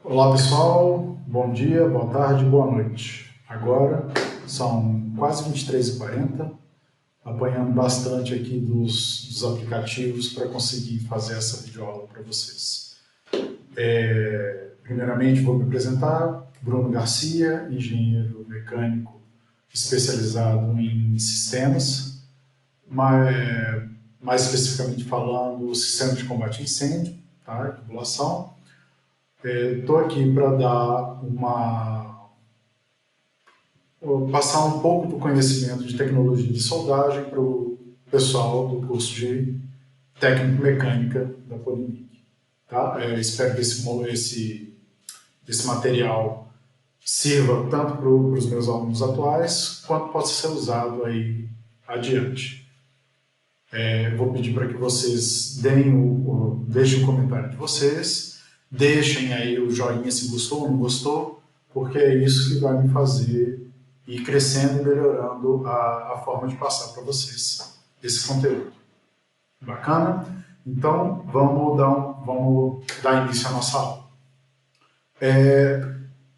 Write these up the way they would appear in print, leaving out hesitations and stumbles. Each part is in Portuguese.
Olá pessoal, bom dia, boa tarde, boa noite. Agora são quase 23h40, apanhando bastante aqui dos aplicativos para conseguir fazer essa videoaula para vocês. Primeiramente vou me apresentar, Bruno Garcia, engenheiro mecânico especializado em sistemas, mais especificamente falando, sistema de combate a incêndio, tá? Tubulação. Estou aqui para passar um pouco do conhecimento de tecnologia de soldagem para o pessoal do curso de técnico mecânica da Polimic. Tá? Espero que esse material sirva tanto para os meus alunos atuais quanto possa ser usado aí adiante. Vou pedir para que vocês deixem o comentário de vocês, deixem aí o joinha se gostou ou não gostou, porque é isso que vai me fazer ir crescendo e melhorando a forma de passar para vocês esse conteúdo. Bacana? Então, vamos dar início à nossa aula.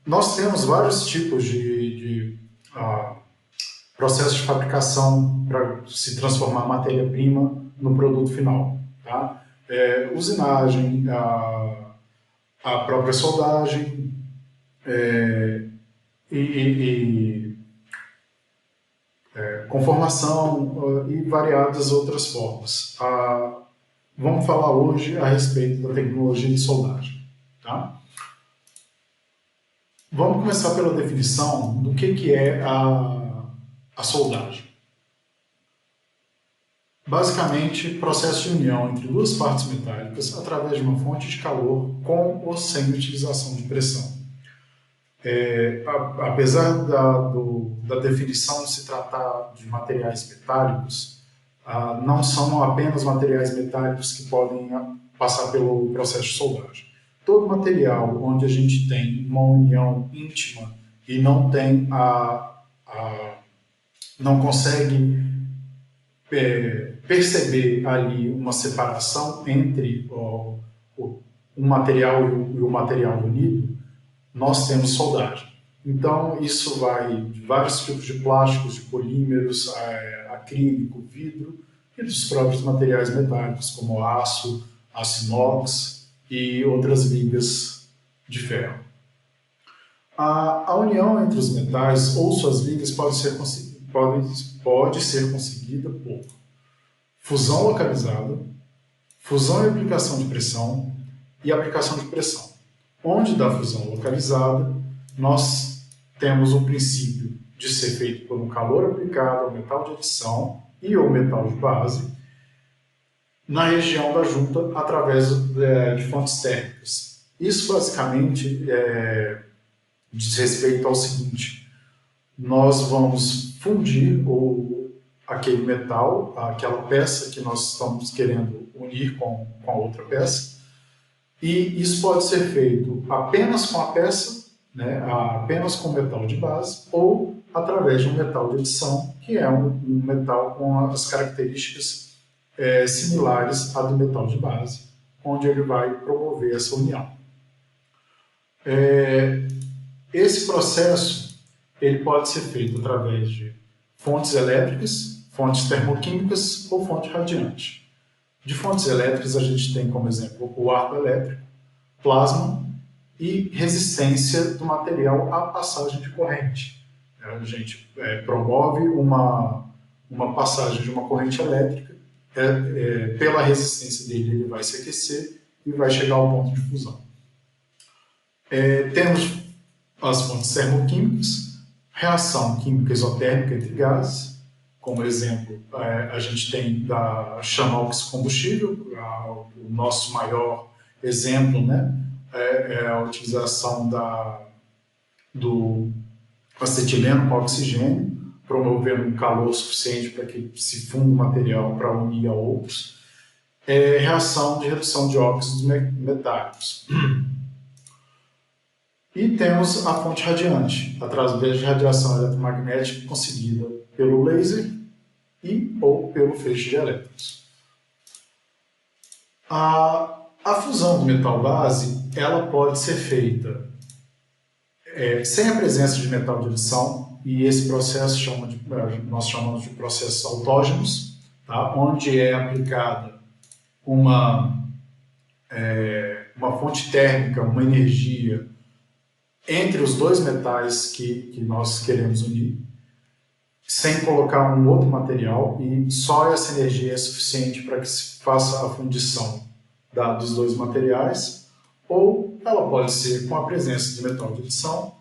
Nós temos vários tipos de processo de fabricação para se transformar a matéria-prima no produto final. Tá? Usinagem, a própria soldagem conformação e variadas outras formas. Vamos falar hoje a respeito da tecnologia de soldagem. Tá? Vamos começar pela definição do que é a soldagem. Basicamente, processo de união entre duas partes metálicas através de uma fonte de calor com ou sem utilização de pressão. Apesar da definição se tratar de materiais metálicos, não são apenas materiais metálicos que podem passar pelo processo de soldagem. Todo material onde a gente tem uma união íntima e não tem não consegue perceber ali uma separação entre um material e o material unido, nós temos soldagem. Então, isso vai de vários tipos de plásticos, de polímeros, acrílico, vidro, e dos próprios materiais metálicos, como aço inox e outras ligas de ferro. A união entre os metais ou suas ligas pode ser conseguida por fusão localizada, fusão e aplicação de pressão e aplicação de pressão. Onde da fusão localizada, nós temos o princípio de ser feito por um calor aplicado ao metal de adição e ou metal de base na região da junta através de fontes térmicas. Isso basicamente diz respeito ao seguinte: nós vamos fundir aquele metal, aquela peça que nós estamos querendo unir com a outra peça, e isso pode ser feito apenas com a peça, né, apenas com o metal de base, ou através de um metal de adição, que é um metal com as características similares à do metal de base, onde ele vai promover essa união. Esse processo ele pode ser feito através de fontes elétricas, fontes termoquímicas ou fonte radiante. De fontes elétricas, a gente tem como exemplo o arco elétrico, plasma e resistência do material à passagem de corrente. A gente promove uma passagem de uma corrente elétrica, pela resistência dele ele vai se aquecer e vai chegar ao ponto de fusão. Temos as fontes termoquímicas, reação química isotérmica entre gases. Como exemplo, a gente tem da chama oxicombustível, o nosso maior exemplo, né, é a utilização do acetileno com oxigênio, promovendo um calor suficiente para que se funda o material para unir a outros. Reação de redução de óxidos metálicos. E temos a fonte radiante, através de radiação eletromagnética conseguida pelo laser e ou pelo feixe de elétrons. A A fusão do metal base, ela pode ser feita sem a presença de metal de adição, e esse processo nós chamamos de processos autógenos, tá? Onde é aplicada uma fonte térmica, uma energia entre os dois metais que nós queremos unir, sem colocar um outro material, e só essa energia é suficiente para que se faça a fundição dos dois materiais, ou ela pode ser com a presença de metal de adição,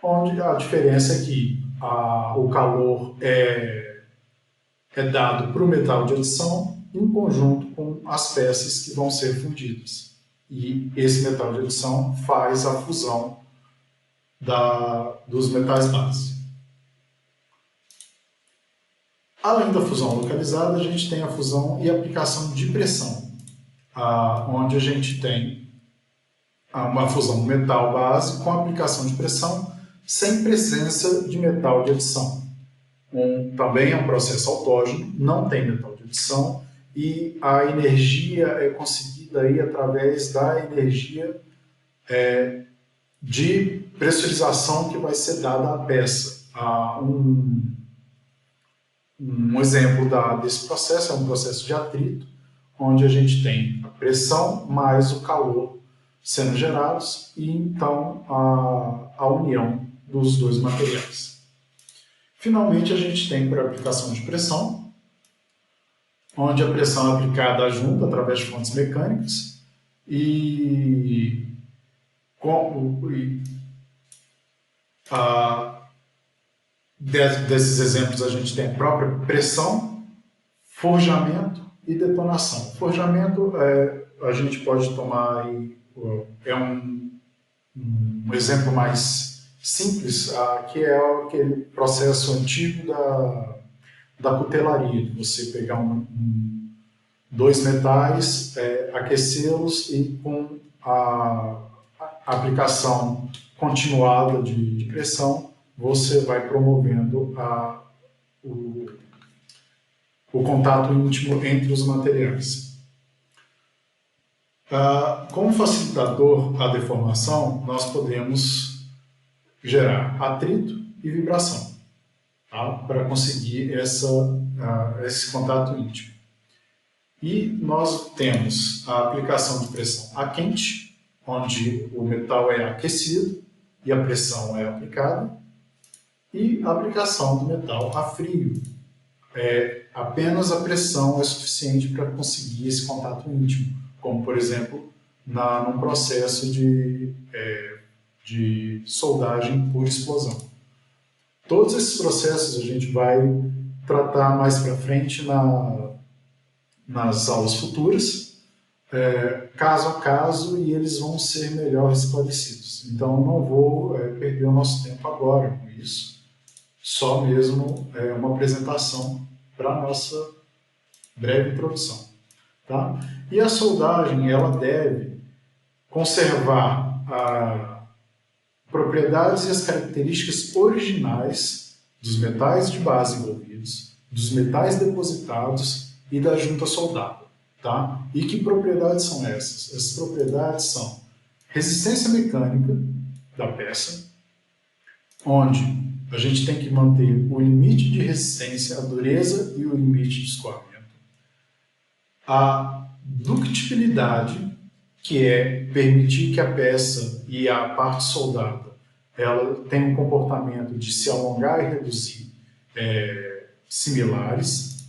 onde a diferença é que o calor é dado para o metal de adição em conjunto com as peças que vão ser fundidas. E esse metal de adição faz a fusão dos metais base. Além da fusão localizada, a gente tem a fusão e aplicação de pressão, onde a gente tem uma fusão metal base com aplicação de pressão sem presença de metal de adição. Também é um processo autógeno, não tem metal de adição, e a energia é conseguida aí através da energia de pressurização que vai ser dada à peça. Um exemplo desse processo é um processo de atrito, onde a gente tem a pressão mais o calor sendo gerados e então a união dos dois materiais. Finalmente, a gente tem para aplicação de pressão, onde a pressão é aplicada junto através de fontes mecânicas desses exemplos a gente tem a própria pressão, forjamento e detonação. Forjamento a gente pode tomar aí, um exemplo mais simples, que é aquele processo antigo da cutelaria, de você pegar dois metais, aquecê-los e com a aplicação continuada de pressão, você vai promovendo o contato íntimo entre os materiais. Como facilitador à deformação, nós podemos gerar atrito e vibração, tá? Para conseguir esse contato íntimo. E nós temos a aplicação de pressão a quente, onde o metal é aquecido e a pressão é aplicada, e a aplicação do metal a frio. Apenas a pressão é suficiente para conseguir esse contato íntimo, como, por exemplo, num processo de soldagem por explosão. Todos esses processos a gente vai tratar mais para frente nas aulas futuras, caso a caso, e eles vão ser melhor esclarecidos. Então, não vou perder o nosso tempo agora com isso, só mesmo uma apresentação para a nossa breve introdução. Tá? E a soldagem, ela deve conservar propriedades e as características originais dos metais de base envolvidos, dos metais depositados e da junta soldada. Tá? E que propriedades são essas? Essas propriedades são resistência mecânica da peça, onde a gente tem que manter o limite de resistência, a dureza e o limite de escoamento. A ductibilidade, que é permitir que a peça e a parte soldada ela tenham um comportamento de se alongar e reduzir similares.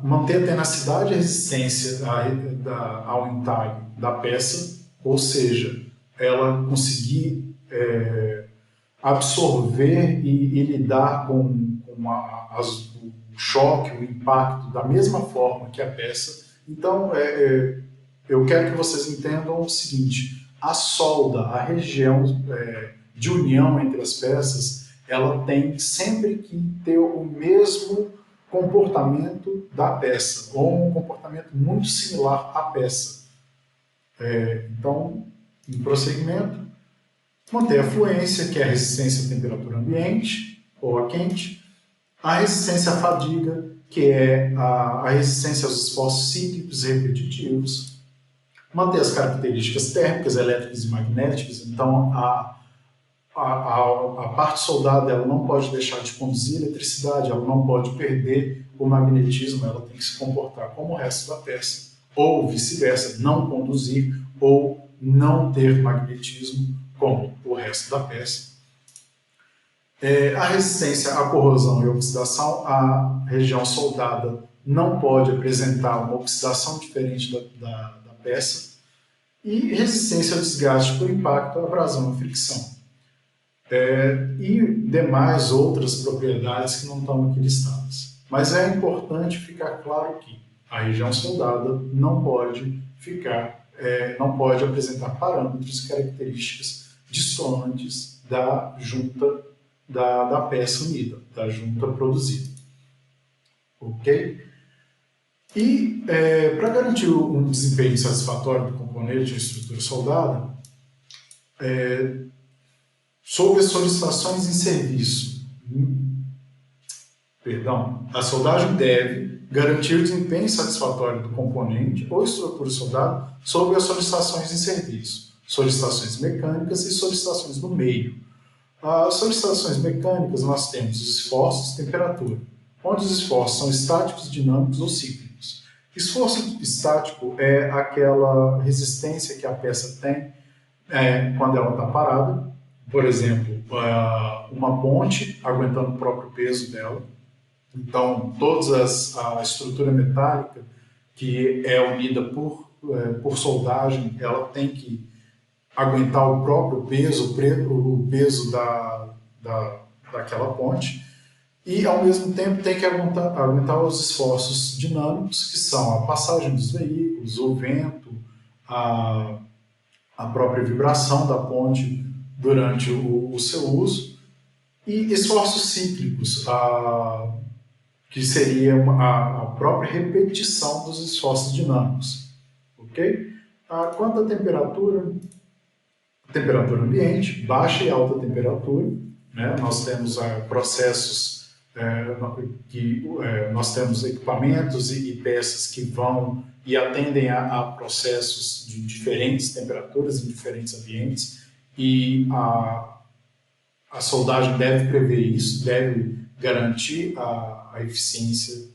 Manter a tenacidade e a resistência ao entalhe da peça, ou seja, ela conseguir absorver e lidar com o choque, o impacto da mesma forma que a peça. Então, eu quero que vocês entendam o seguinte: a solda, a região de união entre as peças, ela tem sempre que ter o mesmo comportamento da peça, ou um comportamento muito similar à peça. Então, em prosseguimento, manter a fluência, que é a resistência à temperatura ambiente ou a quente, A resistência à fadiga, que é a resistência aos esforços cíclicos e repetitivos. Manter as características térmicas, elétricas e magnéticas. Então, a parte soldada ela não pode deixar de conduzir eletricidade, ela não pode perder o magnetismo, ela tem que se comportar como o resto da peça, ou vice-versa, não conduzir ou não ter magnetismo como o resto da peça. A resistência à corrosão e oxidação, a região soldada não pode apresentar uma oxidação diferente da peça, e resistência ao desgaste por impacto, abrasão e fricção. E demais outras propriedades que não estão aqui listadas. Mas é importante ficar claro que a região soldada não pode não pode apresentar parâmetros e características dissonantes da junta da peça unida, da junta produzida. Ok? E para garantir um desempenho satisfatório do componente de estrutura soldada, sobre as solicitações em serviço, a soldagem deve garantir o desempenho satisfatório do componente ou estrutura soldada sobre as solicitações em serviço, solicitações mecânicas e solicitações no meio. As solicitações mecânicas nós temos os esforços e temperatura, onde os esforços são estáticos, dinâmicos ou cíclicos. Esforço estático é aquela resistência que a peça tem quando ela está parada, por exemplo, uma ponte aguentando o próprio peso dela. Então, a estrutura metálica que é unida por soldagem, ela tem que aguentar o próprio peso, o peso daquela ponte, e ao mesmo tempo tem que aguentar os esforços dinâmicos, que são a passagem dos veículos, o vento, a própria vibração da ponte durante o seu uso, e esforços cíclicos, que seria a própria repetição dos esforços dinâmicos. Ok? Quanto à temperatura ambiente, baixa e alta temperatura, né? Nós temos processos nós temos equipamentos e peças que vão e atendem a processos de diferentes temperaturas em diferentes ambientes, e a soldagem deve prever isso, deve garantir a eficiência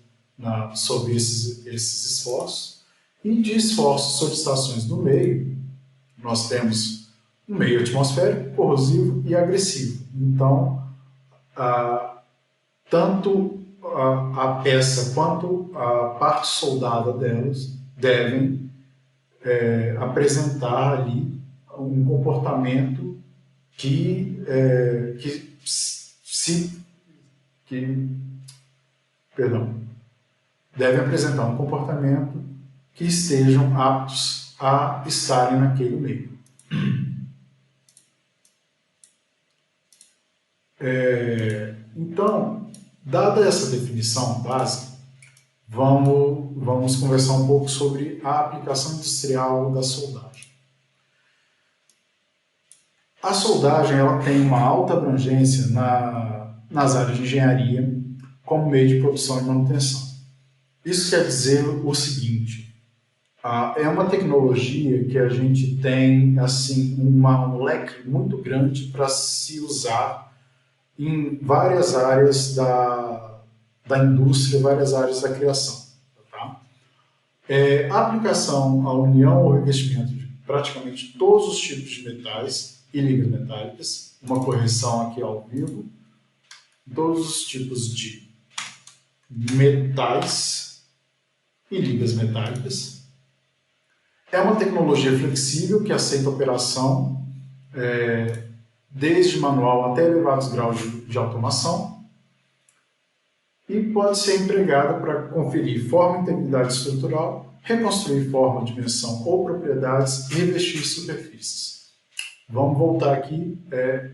sobre esses esforços. E de esforços, solicitações no meio, nós temos um meio atmosférico, corrosivo e agressivo. Então, tanto a peça quanto a parte soldada delas devem apresentar ali um comportamento devem apresentar um comportamento que estejam aptos a estarem naquele meio. Então, dada essa definição básica, vamos conversar um pouco sobre a aplicação industrial da soldagem. A soldagem ela tem uma alta abrangência nas áreas de engenharia como meio de produção e manutenção. Isso quer dizer o seguinte: é uma tecnologia que a gente tem assim, um leque muito grande para se usar em várias áreas da indústria, várias áreas da criação. Tá? A aplicação, a união ou revestimento de praticamente todos os tipos de metais e ligas metálicas, uma correção aqui ao vivo, todos os tipos de metais e ligas metálicas. É uma tecnologia flexível que aceita operação desde manual até elevados graus de automação, e pode ser empregada para conferir forma e integridade estrutural, reconstruir forma, dimensão ou propriedades e revestir superfícies. Vamos voltar aqui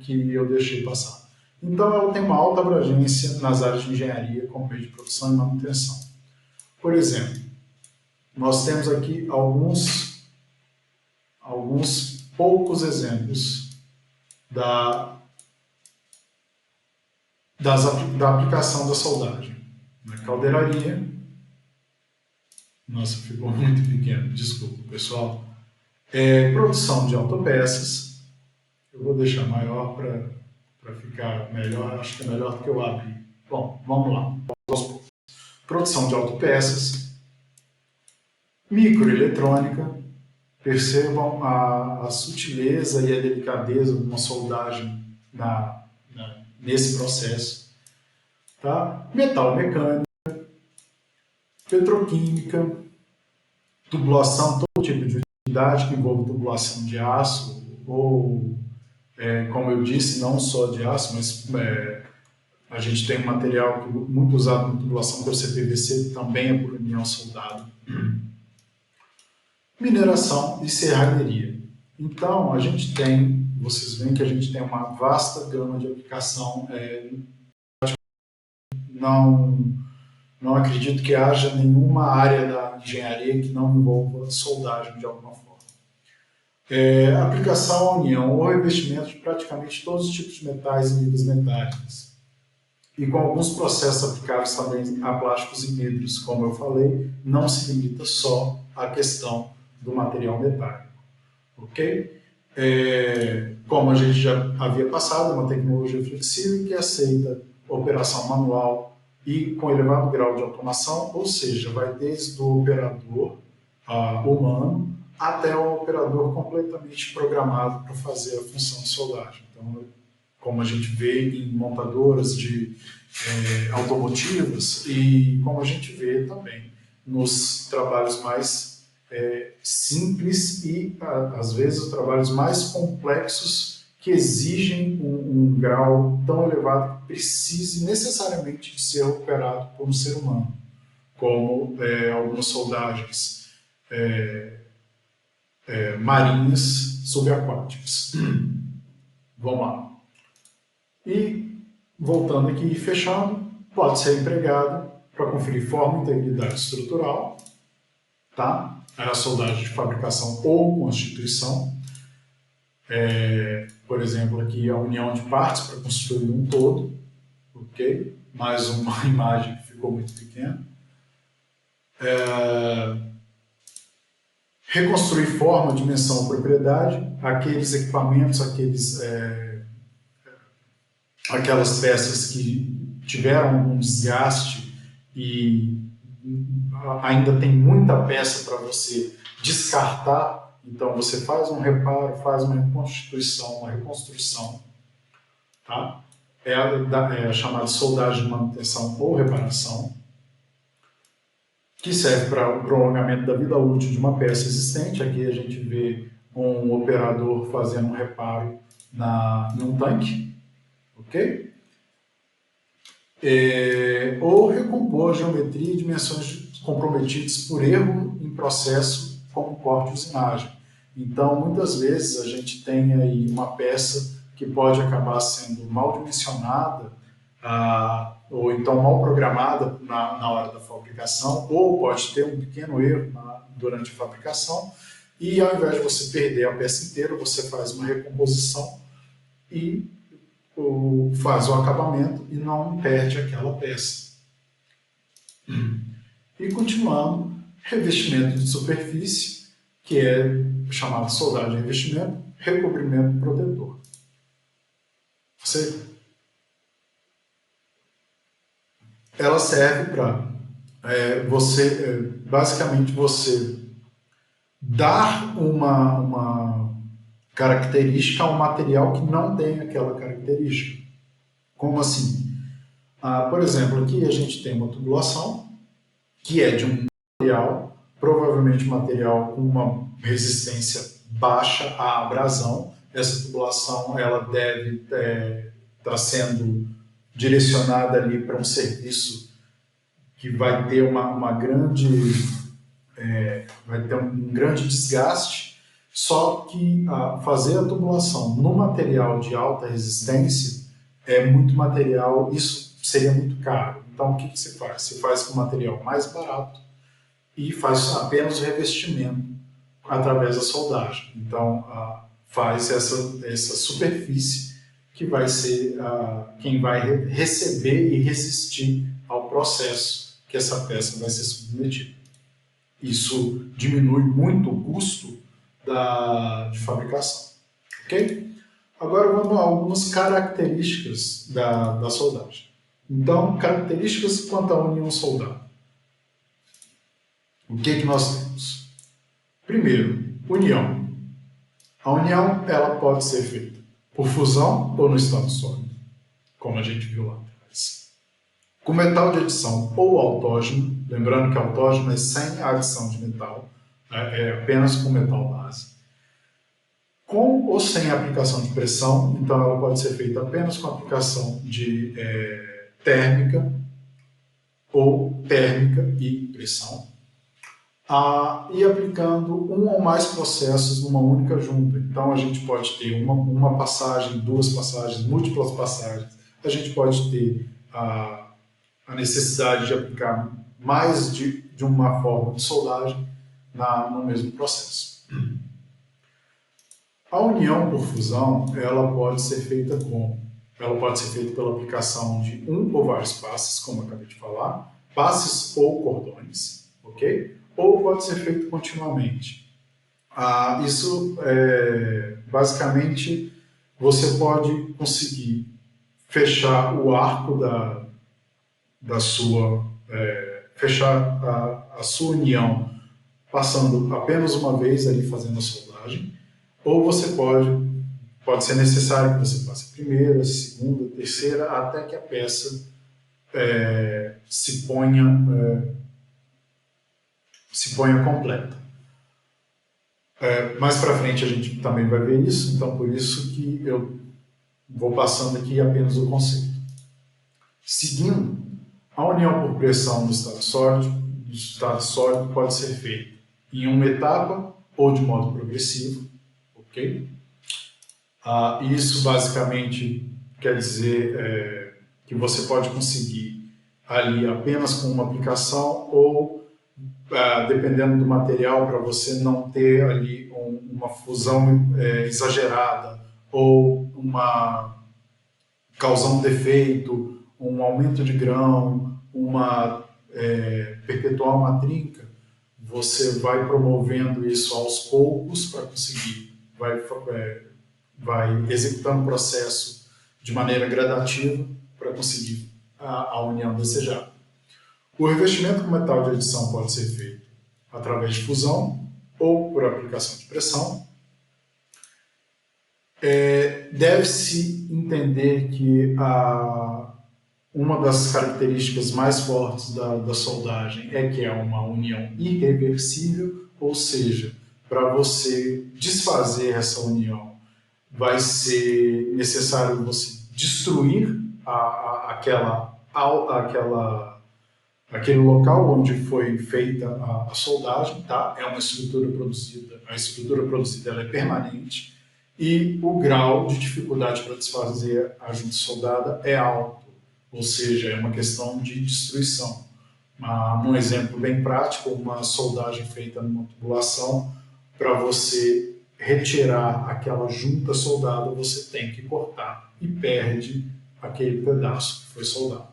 que eu deixei passar. Então, ela tem uma alta abrangência nas áreas de engenharia, como meio de produção e manutenção. Por exemplo, nós temos aqui alguns poucos exemplos da aplicação da soldagem. Na caldeiraria, nossa, ficou muito pequeno, desculpa, pessoal. Produção de autopeças, eu vou deixar maior para ficar melhor, acho que é melhor do que eu abri. Bom, vamos lá. Produção de autopeças, microeletrônica, percebam a sutileza e a delicadeza de uma soldagem nesse processo. Tá? Metal mecânica, petroquímica, tubulação, todo tipo de utilidade que envolve tubulação de aço, ou, como eu disse, não só de aço, mas a gente tem um material muito usado na tubulação, que é o CPVC, também é por união soldada. Mineração e serralheria. Então, a gente tem, vocês veem que a gente tem uma vasta gama de aplicação. Não acredito que haja nenhuma área da engenharia que não envolva soldagem de alguma forma. Aplicação à união ou revestimento de praticamente todos os tipos de metais e ligas metálicas. E com alguns processos aplicáveis também a plásticos e vidros, como eu falei, não se limita só à questão do material metálico, ok? Como a gente já havia passado, é uma tecnologia flexível que aceita operação manual e com elevado grau de automação, ou seja, vai desde o operador humano até o operador completamente programado para fazer a função de soldagem. Então, como a gente vê em montadoras de automotivas e como a gente vê também nos trabalhos mais simples e, às vezes, os trabalhos mais complexos que exigem um grau tão elevado que precise necessariamente de ser operado por um ser humano, como algumas soldagens marinhas subaquáticas. Vamos lá. E, voltando aqui e fechando, pode ser empregado para conferir forma e integridade estrutural, tá? A soldagem de fabricação ou constituição. Por exemplo, aqui a união de partes para construir um todo, ok? Mais uma imagem que ficou muito pequena. Reconstruir forma, dimensão, propriedade, aqueles equipamentos, aquelas peças que tiveram um desgaste e ainda tem muita peça para você descartar, então você faz um reparo, faz uma reconstrução, tá? É a chamada soldagem de manutenção ou reparação, que serve para o prolongamento da vida útil de uma peça existente. Aqui a gente vê um operador fazendo um reparo num tanque, ok? Ou recompor a geometria e dimensões comprometidas por erro em processo como corte e usinagem. Então, muitas vezes a gente tem aí uma peça que pode acabar sendo mal dimensionada, ou então mal programada na hora da fabricação, ou pode ter um pequeno erro durante a fabricação, e ao invés de você perder a peça inteira, você faz uma recomposição e faz o acabamento e não perde aquela peça. E continuando, revestimento de superfície, que é chamado soldagem de revestimento, recobrimento protetor. Ela serve para basicamente você dar uma característica a um material que não tem aquela característica. Como assim? Por exemplo, aqui a gente tem uma tubulação que é de um material, provavelmente um material com uma resistência baixa à abrasão. Essa tubulação ela deve estar sendo direcionada ali para um serviço que vai ter vai ter um grande desgaste, só que fazer a tubulação no material de alta resistência é muito material, isso seria muito caro. Então, o que você faz? Você faz com material mais barato e faz apenas o revestimento através da soldagem. Então, faz essa superfície que vai ser quem vai receber e resistir ao processo que essa peça vai ser submetida. Isso diminui muito o custo de fabricação. Ok? Agora vamos a algumas características da soldagem. Então, características quanto à união soldada. O que nós temos? Primeiro, união. A união ela pode ser feita por fusão ou no estado sólido, como a gente viu lá atrás. Com metal de adição ou autógeno, lembrando que autógeno é sem a adição de metal, é apenas com metal base. Com ou sem aplicação de pressão, então ela pode ser feita apenas com aplicação de térmica ou térmica e pressão. E aplicando um ou mais processos numa única junta. Então a gente pode ter uma passagem, duas passagens, múltiplas passagens. A gente pode ter a necessidade de aplicar mais de uma forma de soldagem no mesmo processo. A união por fusão, ela pode ser feita como? Ela pode ser feita pela aplicação de um ou vários passes, como eu acabei de falar, passes ou cordões, ok? Ou pode ser feito continuamente. Isso, basicamente, você pode conseguir fechar o arco da sua, fechar a sua união passando apenas uma vez ali fazendo a soldagem, ou você pode ser necessário que você passe a primeira, segunda, terceira, até que a peça se ponha completa. Mais para frente a gente também vai ver isso, então por isso que eu vou passando aqui apenas o conceito. Seguindo, a união por pressão do estado sólido pode ser feita em uma etapa ou de modo progressivo, ok? Isso basicamente quer dizer que você pode conseguir ali apenas com uma aplicação ou dependendo do material, para você não ter ali uma fusão exagerada ou causar um defeito, um aumento de grão, perpetuar uma trinca, você vai promovendo isso aos poucos para conseguir, vai executando o processo de maneira gradativa para conseguir a união desejada. O revestimento com metal de adição pode ser feito através de fusão ou por aplicação de pressão. Deve-se entender que uma das características mais fortes da soldagem é que é uma união irreversível, ou seja, para você desfazer essa união, vai ser necessário você destruir aquele local onde foi feita a soldagem, tá? É uma estrutura produzida, a estrutura produzida ela é permanente e o grau de dificuldade para desfazer a junta soldada é alto, ou seja, é uma questão de destruição. Um exemplo bem prático, uma soldagem feita numa tubulação, para você retirar aquela junta soldada, você tem que cortar e perde aquele pedaço que foi soldado.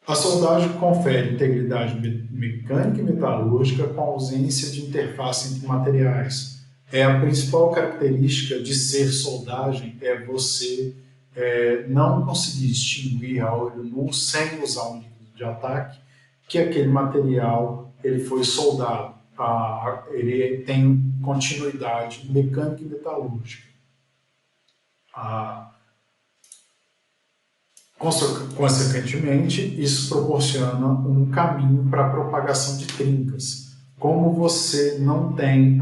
A soldagem confere integridade mecânica e metalúrgica com ausência de interface entre materiais. A principal característica de ser soldagem é você não conseguir distinguir a olho nu, sem usar um líquido de ataque, que aquele material ele foi soldado. Ele tem continuidade mecânica e metalúrgica. Consequentemente, isso proporciona um caminho para a propagação de trincas. Como você não tem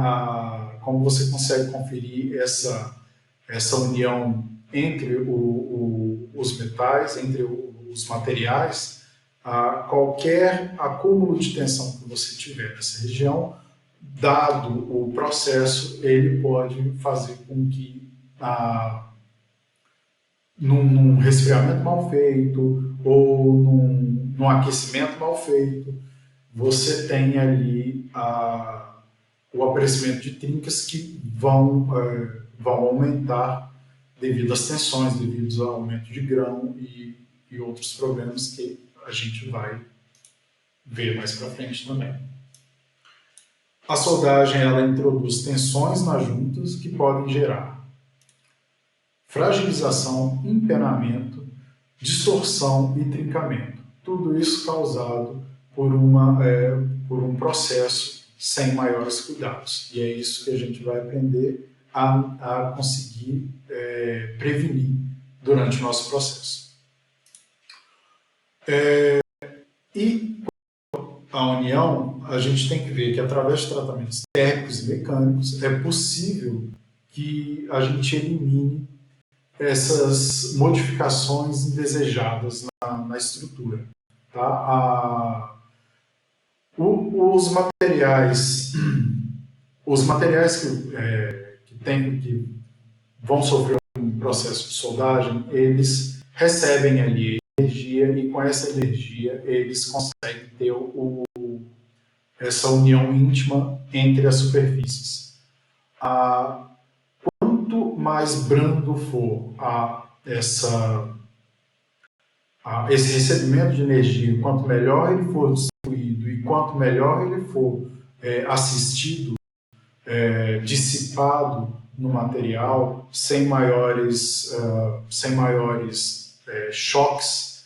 como você consegue conferir essa união entre os metais, entre os materiais, qualquer acúmulo de tensão que você tiver nessa região, dado o processo, ele pode fazer com que num resfriamento mal feito ou num aquecimento mal feito, você tem ali o aparecimento de trincas que vão aumentar devido às tensões, devido ao aumento de grão e outros problemas que a gente vai ver mais para frente também. A soldagem ela introduz tensões nas juntas que podem gerar fragilização, empenamento, distorção e trincamento. Tudo isso causado por um processo sem maiores cuidados. E é isso que a gente vai aprender a conseguir prevenir durante o nosso processo. E a união, a gente tem que ver que através de tratamentos térmicos e mecânicos é possível que a gente elimine essas modificações indesejadas na estrutura. Tá? Os materiais que vão sofrer um processo de soldagem, eles recebem ali energia e com essa energia eles conseguem ter essa união íntima entre as superfícies. Quanto mais brando for esse recebimento de energia, quanto melhor ele for distribuído e quanto melhor ele for assistido, dissipado no material, sem maiores choques,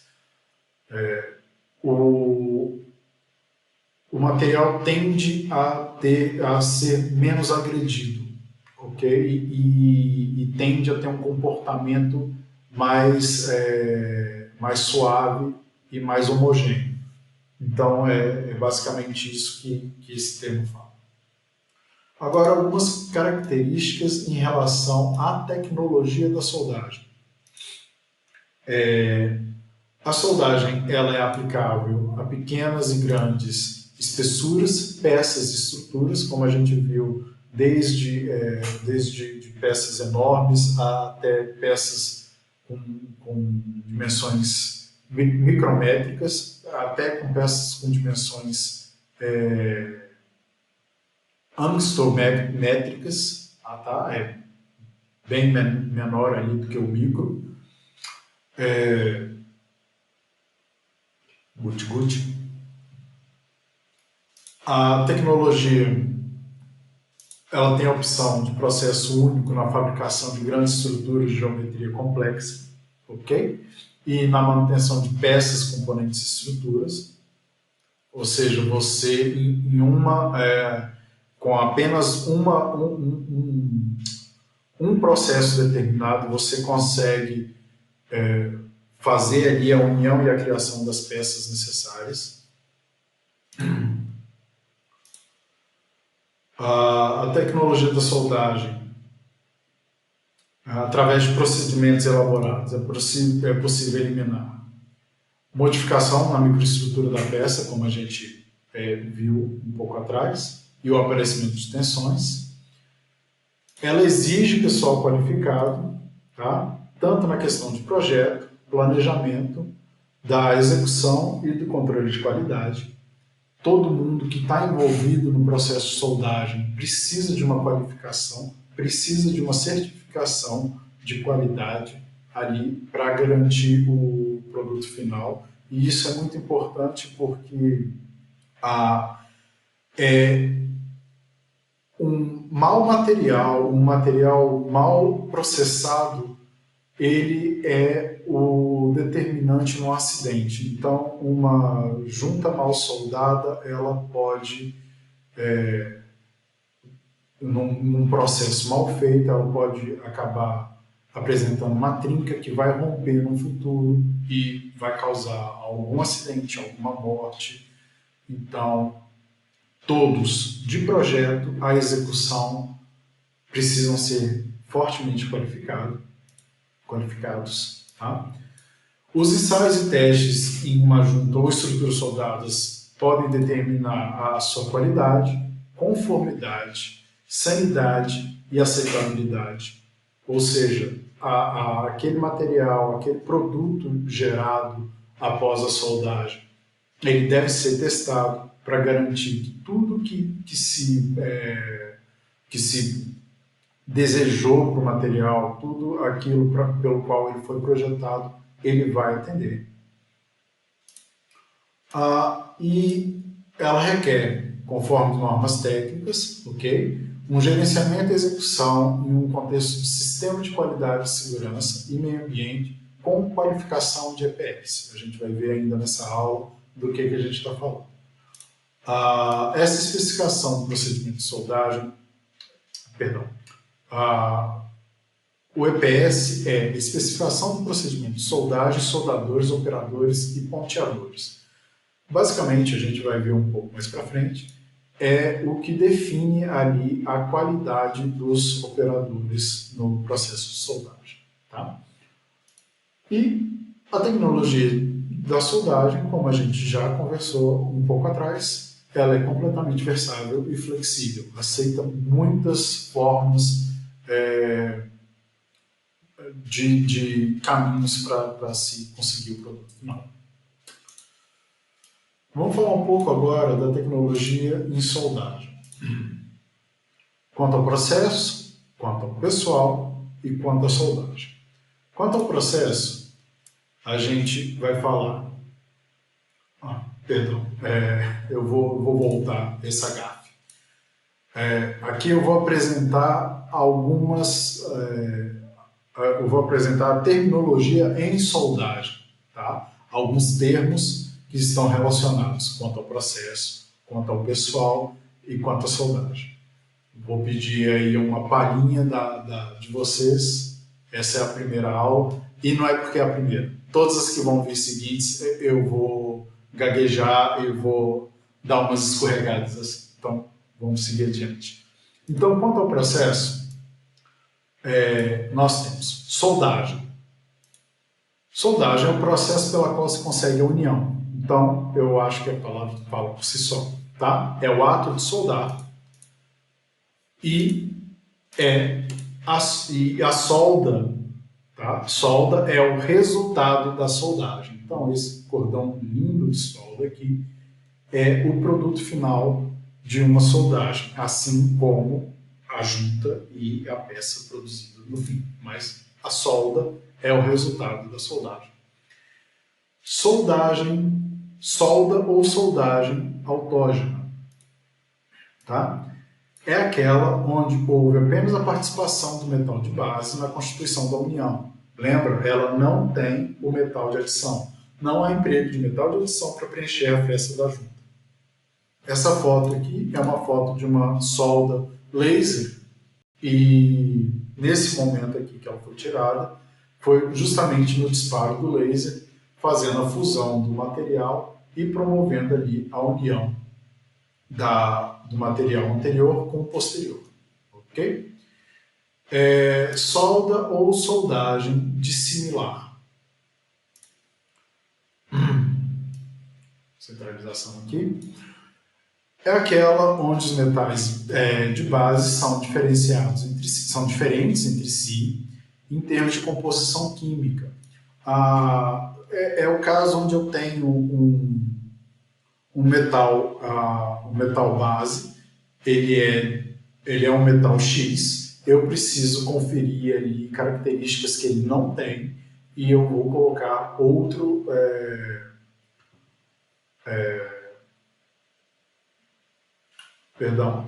o material tende a ser menos agredido, ok? E tende a ter um comportamento mais suave e mais homogêneo. Então, é basicamente isso que esse termo fala. Agora, algumas características em relação à tecnologia da soldagem. A soldagem ela é aplicável a pequenas e grandes espessuras, peças e estruturas, como a gente viu, desde de peças enormes até peças com dimensões micrométricas, até com peças com dimensões angstométricas, tá? É bem menor ali do que o micro. Guti-guti. A tecnologia ela tem a opção de processo único na fabricação de grandes estruturas de geometria complexa, ok? E na manutenção de peças, componentes e estruturas. Ou seja, você com apenas um processo determinado, você consegue fazer ali a união e a criação das peças necessárias. A tecnologia da soldagem, através de procedimentos elaborados, é possível eliminar modificação na microestrutura da peça, como a gente viu um pouco atrás, e o aparecimento de tensões. Ela exige pessoal qualificado, tá? Tanto na questão de projeto, planejamento, da execução e do controle de qualidade. Todo mundo que está envolvido no processo de soldagem precisa de uma qualificação, precisa de uma certificação de qualidade ali para garantir o produto final. E isso é muito importante porque um material mal processado, ele é o determinante no acidente. Então, uma junta mal soldada, ela pode, num processo mal feito, ela pode acabar apresentando uma trinca que vai romper no futuro e vai causar algum acidente, alguma morte. Então, todos, de projeto à execução, precisam ser fortemente qualificados. Tá? Os ensaios e testes em uma junta ou estruturas soldadas podem determinar a sua qualidade, conformidade, sanidade e aceitabilidade. Ou seja, aquele material, aquele produto gerado após a soldagem, ele deve ser testado para garantir que tudo que se desejou para o material, tudo aquilo pelo qual ele foi projetado, ele vai atender. E ela requer, conforme normas técnicas, ok? Um gerenciamento e execução em um contexto de sistema de qualidade, segurança e meio ambiente com qualificação de EPS. A gente vai ver ainda nessa aula do que a gente está falando. Essa especificação do procedimento de soldagem, o EPS é especificação do procedimento de soldagem, soldadores, operadores e ponteadores. Basicamente, a gente vai ver um pouco mais para frente, é o que define ali a qualidade dos operadores no processo de soldagem. Tá? E a tecnologia da soldagem, como a gente já conversou um pouco atrás, ela é completamente versável e flexível, aceita muitas formas de caminhos para se conseguir o produto final. Vamos falar um pouco agora da tecnologia em soldagem. Quanto ao processo, quanto ao pessoal e quanto à soldagem. Quanto ao processo, a gente vai falar... eu vou voltar essa gafe. Aqui eu vou apresentar eu vou apresentar a terminologia em soldagem, tá? Alguns termos que estão relacionados quanto ao processo, quanto ao pessoal e quanto à soldagem. Vou pedir aí uma palhinha de vocês. Essa é a primeira aula e não é porque é a primeira. Todas as que vão vir seguintes eu vou gaguejar e vou dar umas escorregadas assim. Então vamos seguir adiante. Então, quanto ao processo, nós temos soldagem. Soldagem é o processo pela qual se consegue a união. Então, eu acho que a palavra fala por si só. Tá? É o ato de soldar e a solda. Tá? Solda é o resultado da soldagem. Então, esse cordão lindo de solda aqui é o produto final de uma soldagem, assim como a junta e a peça produzida no fim. Mas a solda é o resultado da soldagem. Soldagem, solda ou soldagem autógena. Tá? É aquela onde houve apenas a participação do metal de base na constituição da união. Lembra? Ela não tem o metal de adição. Não há emprego de metal de adição para preencher a festa da junta. Essa foto aqui é uma foto de uma solda laser e nesse momento aqui que ela foi tirada, foi justamente no disparo do laser, fazendo a fusão do material e promovendo ali a união do material anterior com o posterior. Ok? Solda ou soldagem dissimilar. Centralização aqui. É aquela onde os metais de base são diferenciados entre si, são diferentes entre si em termos de composição química. É o caso onde eu tenho um metal base, ele é um metal X, eu preciso conferir ali características que ele não tem e eu vou colocar outro perdão,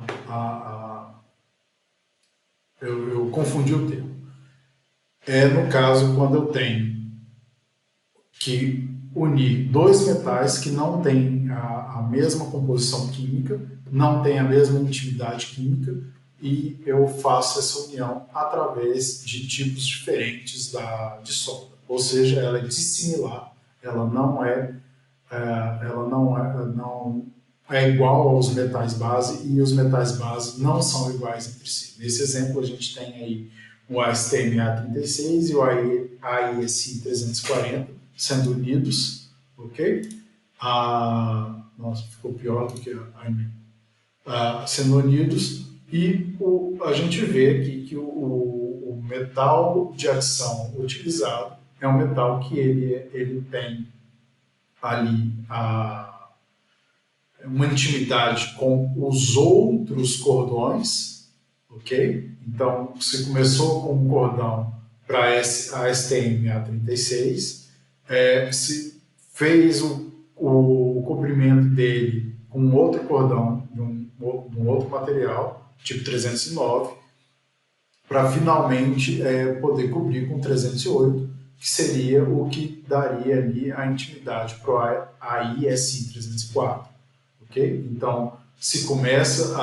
eu confundi o termo. No caso quando eu tenho que unir dois metais que não têm a mesma composição química, não têm a mesma intimidade química, e eu faço essa união através de tipos diferentes de solda. Ou seja, ela é dissimilar, ela não é igual aos metais base e os metais base não são iguais entre si. Nesse exemplo, a gente tem aí o ASTM-A36 e o AISI 340 sendo unidos, ok? Nossa, ficou pior do que sendo unidos e a gente vê aqui que o metal de adição utilizado é um metal que ele tem ali uma intimidade com os outros cordões, ok? Então, se começou com um cordão para a STM A36, se fez o cobrimento dele com outro cordão, de um outro material, tipo 309, para finalmente poder cobrir com 308, que seria o que daria ali a intimidade para o AISI 304, ok? Então, se começa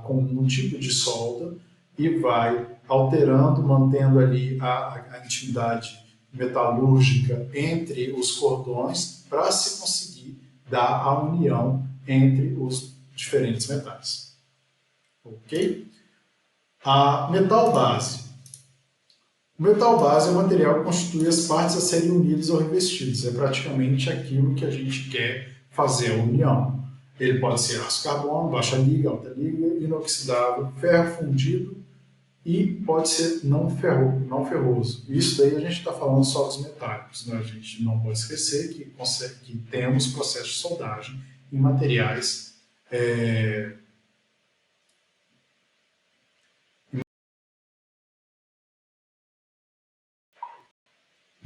com um tipo de solda e vai alterando, mantendo ali a intimidade metalúrgica entre os cordões para se conseguir dar a união entre os diferentes metais, ok? A metal base. O metal base é o material que constitui as partes a serem unidas ou revestidas. É praticamente aquilo que a gente quer fazer a união. Ele pode ser aço carbono, baixa liga, alta liga, inoxidável, ferro fundido e pode ser não ferroso. Isso daí a gente está falando só dos metálicos. Né? A gente não pode esquecer que temos processos de soldagem em materiais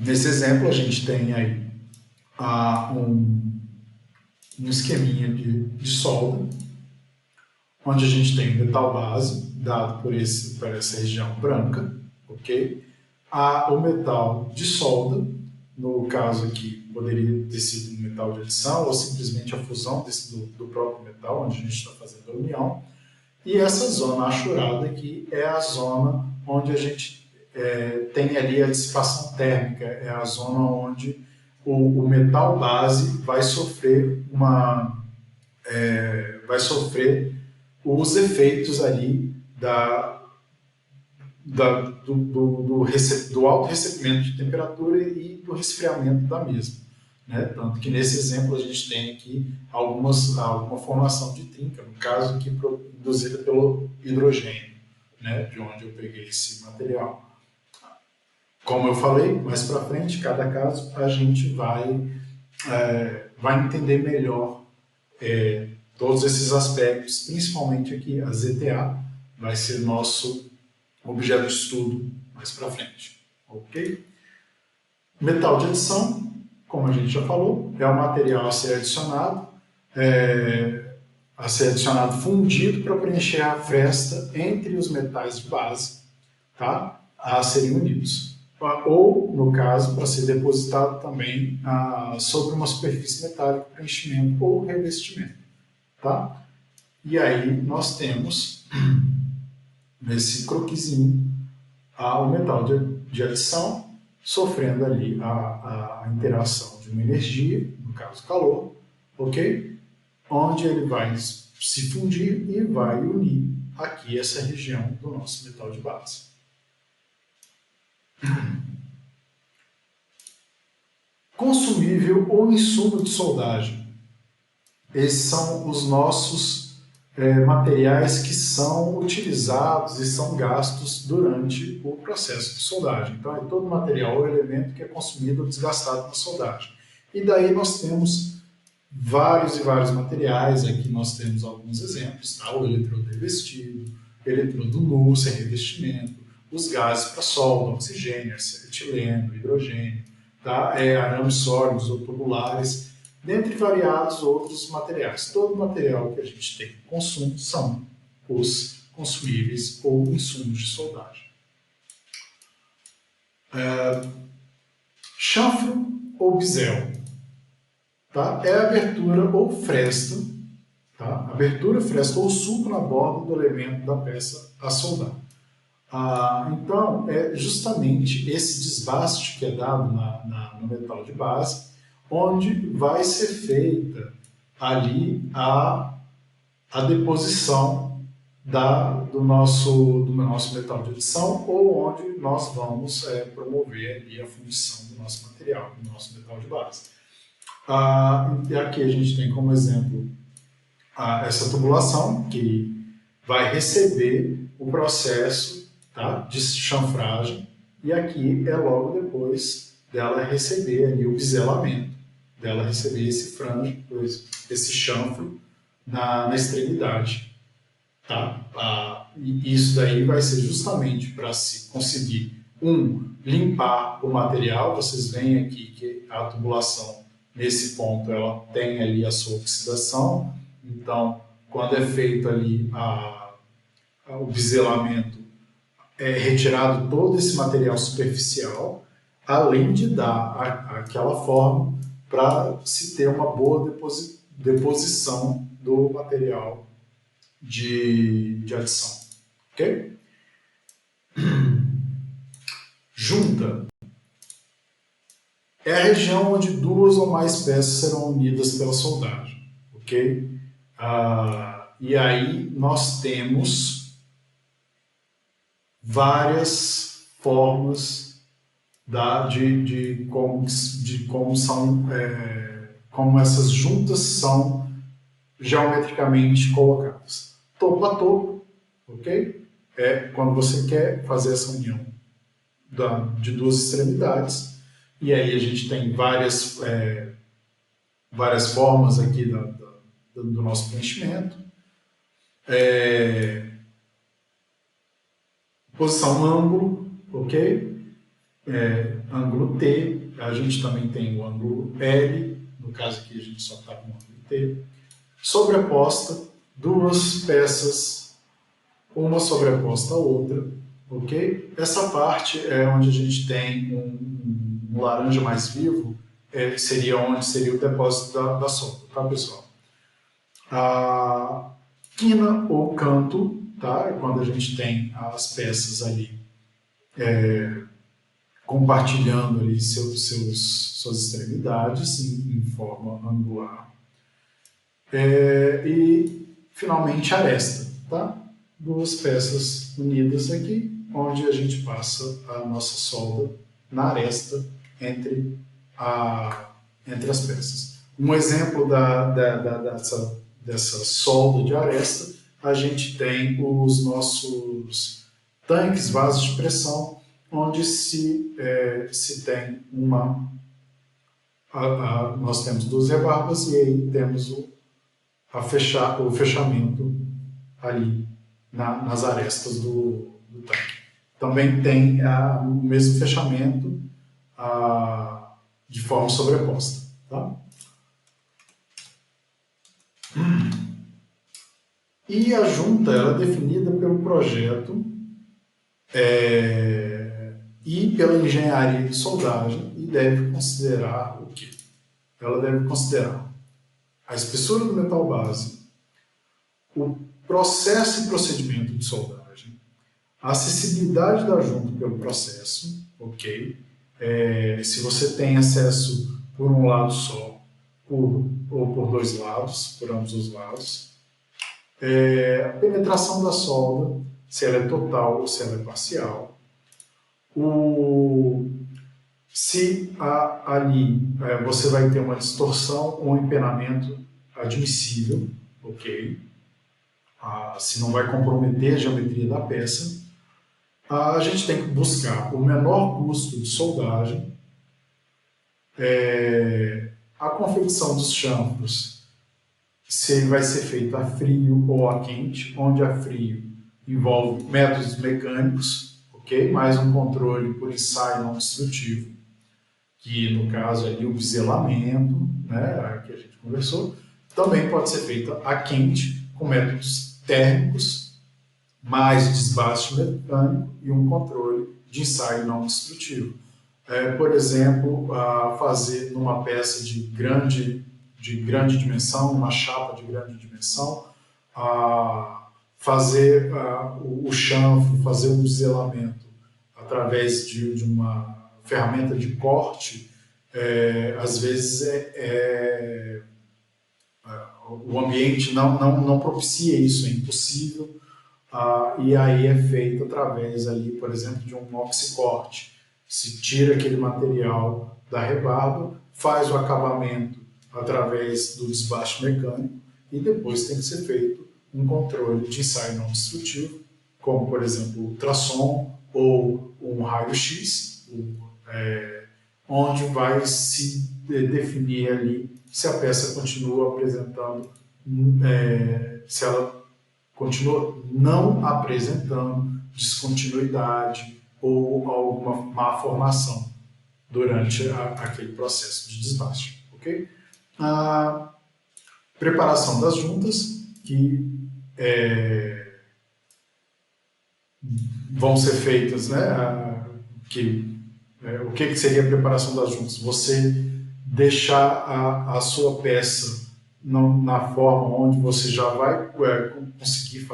Nesse exemplo, a gente tem aí um esqueminha de solda, onde a gente tem o metal base, dado por essa região branca, ok? O metal de solda, no caso aqui, poderia ter sido um metal de adição, ou simplesmente a fusão do próprio metal, onde a gente está fazendo a união. E essa zona achurada aqui é a zona onde a gente tem ali a dissipação térmica, é a zona onde o metal base vai sofrer os efeitos ali do alto recebimento de temperatura e do resfriamento da mesma. Né? Tanto que nesse exemplo a gente tem aqui alguma formação de trinca, no caso aqui induzida pelo hidrogênio, né? De onde eu peguei esse material. Como eu falei, mais para frente, cada caso a gente vai entender melhor todos esses aspectos, principalmente aqui a ZTA vai ser nosso objeto de estudo mais para frente, ok? Metal de adição, como a gente já falou, é um material a ser adicionado fundido para preencher a fresta entre os metais de base, tá? A serem unidos. Ou, no caso, para ser depositado também sobre uma superfície metálica, preenchimento ou revestimento. Tá? E aí nós temos, nesse croquisinho, o metal de adição sofrendo ali a interação de uma energia, no caso calor, ok? Onde ele vai se fundir e vai unir aqui essa região do nosso metal de base. Consumível ou insumo de soldagem. Esses são os nossos materiais que são utilizados e são gastos durante o processo de soldagem. Então, é todo material ou elemento que é consumido ou desgastado na soldagem. E daí nós temos vários e vários materiais, aqui nós temos alguns exemplos, tá? O eletrodo revestido, eletrodo nu sem revestimento, os gases para solda, oxigênio, etileno, hidrogênio, tá? Arames sólidos ou tubulares, dentre variados outros materiais. Todo material que a gente tem em consumo são os consumíveis ou insumos de soldagem. Chanfro ou bisel. Tá? É abertura ou fresta, tá? Abertura, fresta ou sulco na borda do elemento da peça a soldar. Então, é justamente esse desbaste que é dado no metal de base, onde vai ser feita ali a deposição do nosso metal de adição, ou onde nós vamos promover ali a fundição do nosso material, do nosso metal de base. E aqui a gente tem como exemplo essa tubulação, que vai receber o processo, tá, de chanfragem, e aqui é logo depois dela receber ali o biselamento, dela receber esse franjo, esse chanfro na extremidade, tá, E isso daí vai ser justamente para se conseguir, limpar o material. Vocês veem aqui que a tubulação, nesse ponto, ela tem ali a sua oxidação. Então, quando é feito ali o biselamento, é retirado todo esse material superficial, além de dar aquela forma para se ter uma boa deposição do material de adição. Ok? Junta é a região onde duas ou mais peças serão unidas pela soldagem. Ok? E aí nós temos várias formas de como são, como essas juntas são geometricamente colocadas. Topo a topo, ok? É quando você quer fazer essa união de duas extremidades, e aí a gente tem várias formas aqui do nosso preenchimento. Posição ângulo, ok? Ângulo T, a gente também tem o ângulo L, no caso aqui a gente só está com o ângulo T. Sobreposta, duas peças, uma sobreposta à outra, ok? Essa parte é onde a gente tem um laranja mais vivo, seria onde seria o depósito da solda, tá, pessoal? A quina ou canto, tá? É quando a gente tem as peças ali compartilhando ali suas extremidades em forma angular. E, finalmente, aresta, tá? Duas peças unidas aqui, onde a gente passa a nossa solda na aresta entre as peças. Um exemplo dessa solda de aresta, a gente tem os nossos tanques, vasos de pressão, onde se tem nós temos duas rebarbas e aí temos o fechamento ali nas arestas do tanque. Também tem o mesmo fechamento de forma sobreposta. Tá? E a junta ela é definida pelo projeto e pela engenharia de soldagem e deve considerar o quê? Ela deve considerar a espessura do metal base, o processo e procedimento de soldagem, a acessibilidade da junta pelo processo, ok? Se você tem acesso por um lado só, ou por dois lados, por ambos os lados, a penetração da solda, se ela é total ou se ela é parcial, se ali você vai ter uma distorção ou um empenamento admissível, ok? Se não vai comprometer a geometria da peça, a gente tem que buscar o menor custo de soldagem, a confecção dos chanfros, se ele vai ser feito a frio ou a quente, onde a frio envolve métodos mecânicos, ok? Mais um controle por ensaio não destrutivo, que no caso ali o biselamento, né, que a gente conversou, também pode ser feita a quente, com métodos térmicos, mais desbaste mecânico e um controle de ensaio não destrutivo. Por exemplo, fazer numa peça de grande dimensão, uma chapa de grande dimensão, fazer o chanfro, fazer o biselamento através de uma ferramenta de corte, às vezes o ambiente não propicia isso, é impossível, e aí é feito através ali, por exemplo, de um oxicorte. Se tira aquele material da rebarba, faz o acabamento através do desbaste mecânico e depois tem que ser feito um controle de ensaio não destrutivo, como por exemplo o ultrassom ou um raio-x, onde vai se definir ali se a peça continua apresentando, se ela continua não apresentando descontinuidade ou alguma má formação durante aquele processo de desbaste. Okay? A preparação das juntas, que vão ser feitas, né? O que seria a preparação das juntas? Você deixar a sua peça na forma onde você já vai conseguir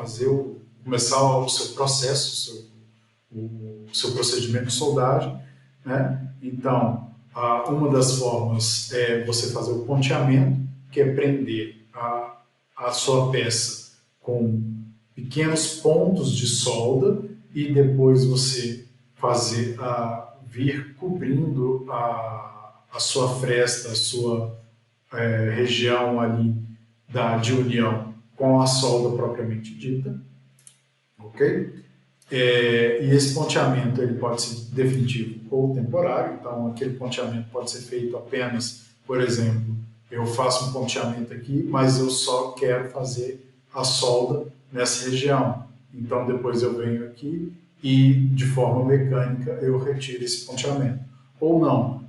começar o seu processo, o seu procedimento de soldagem, né? Então, uma das formas é você fazer o ponteamento, que é prender a sua peça com pequenos pontos de solda e depois você fazer vir cobrindo a sua fresta, a sua região ali de união com a solda propriamente dita, ok? E esse ponteamento ele pode ser definitivo ou temporário, então aquele ponteamento pode ser feito apenas, por exemplo, eu faço um ponteamento aqui, mas eu só quero fazer a solda nessa região. Então depois eu venho aqui e de forma mecânica eu retiro esse ponteamento. Ou não,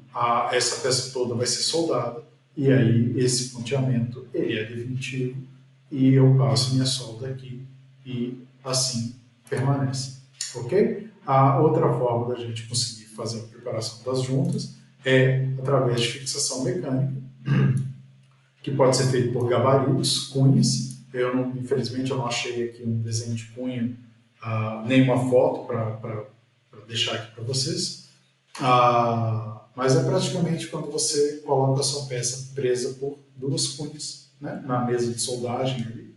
essa peça toda vai ser soldada e aí esse ponteamento ele é definitivo e eu passo minha solda aqui e assim permanece. Ok? A outra forma da gente conseguir fazer a preparação das juntas é através de fixação mecânica, que pode ser feito por gabaritos, cunhas. Infelizmente eu não achei aqui um desenho de cunha, nem uma foto para deixar aqui para vocês. Mas é praticamente quando você coloca a sua peça presa por duas cunhas, né, na mesa de soldagem ali.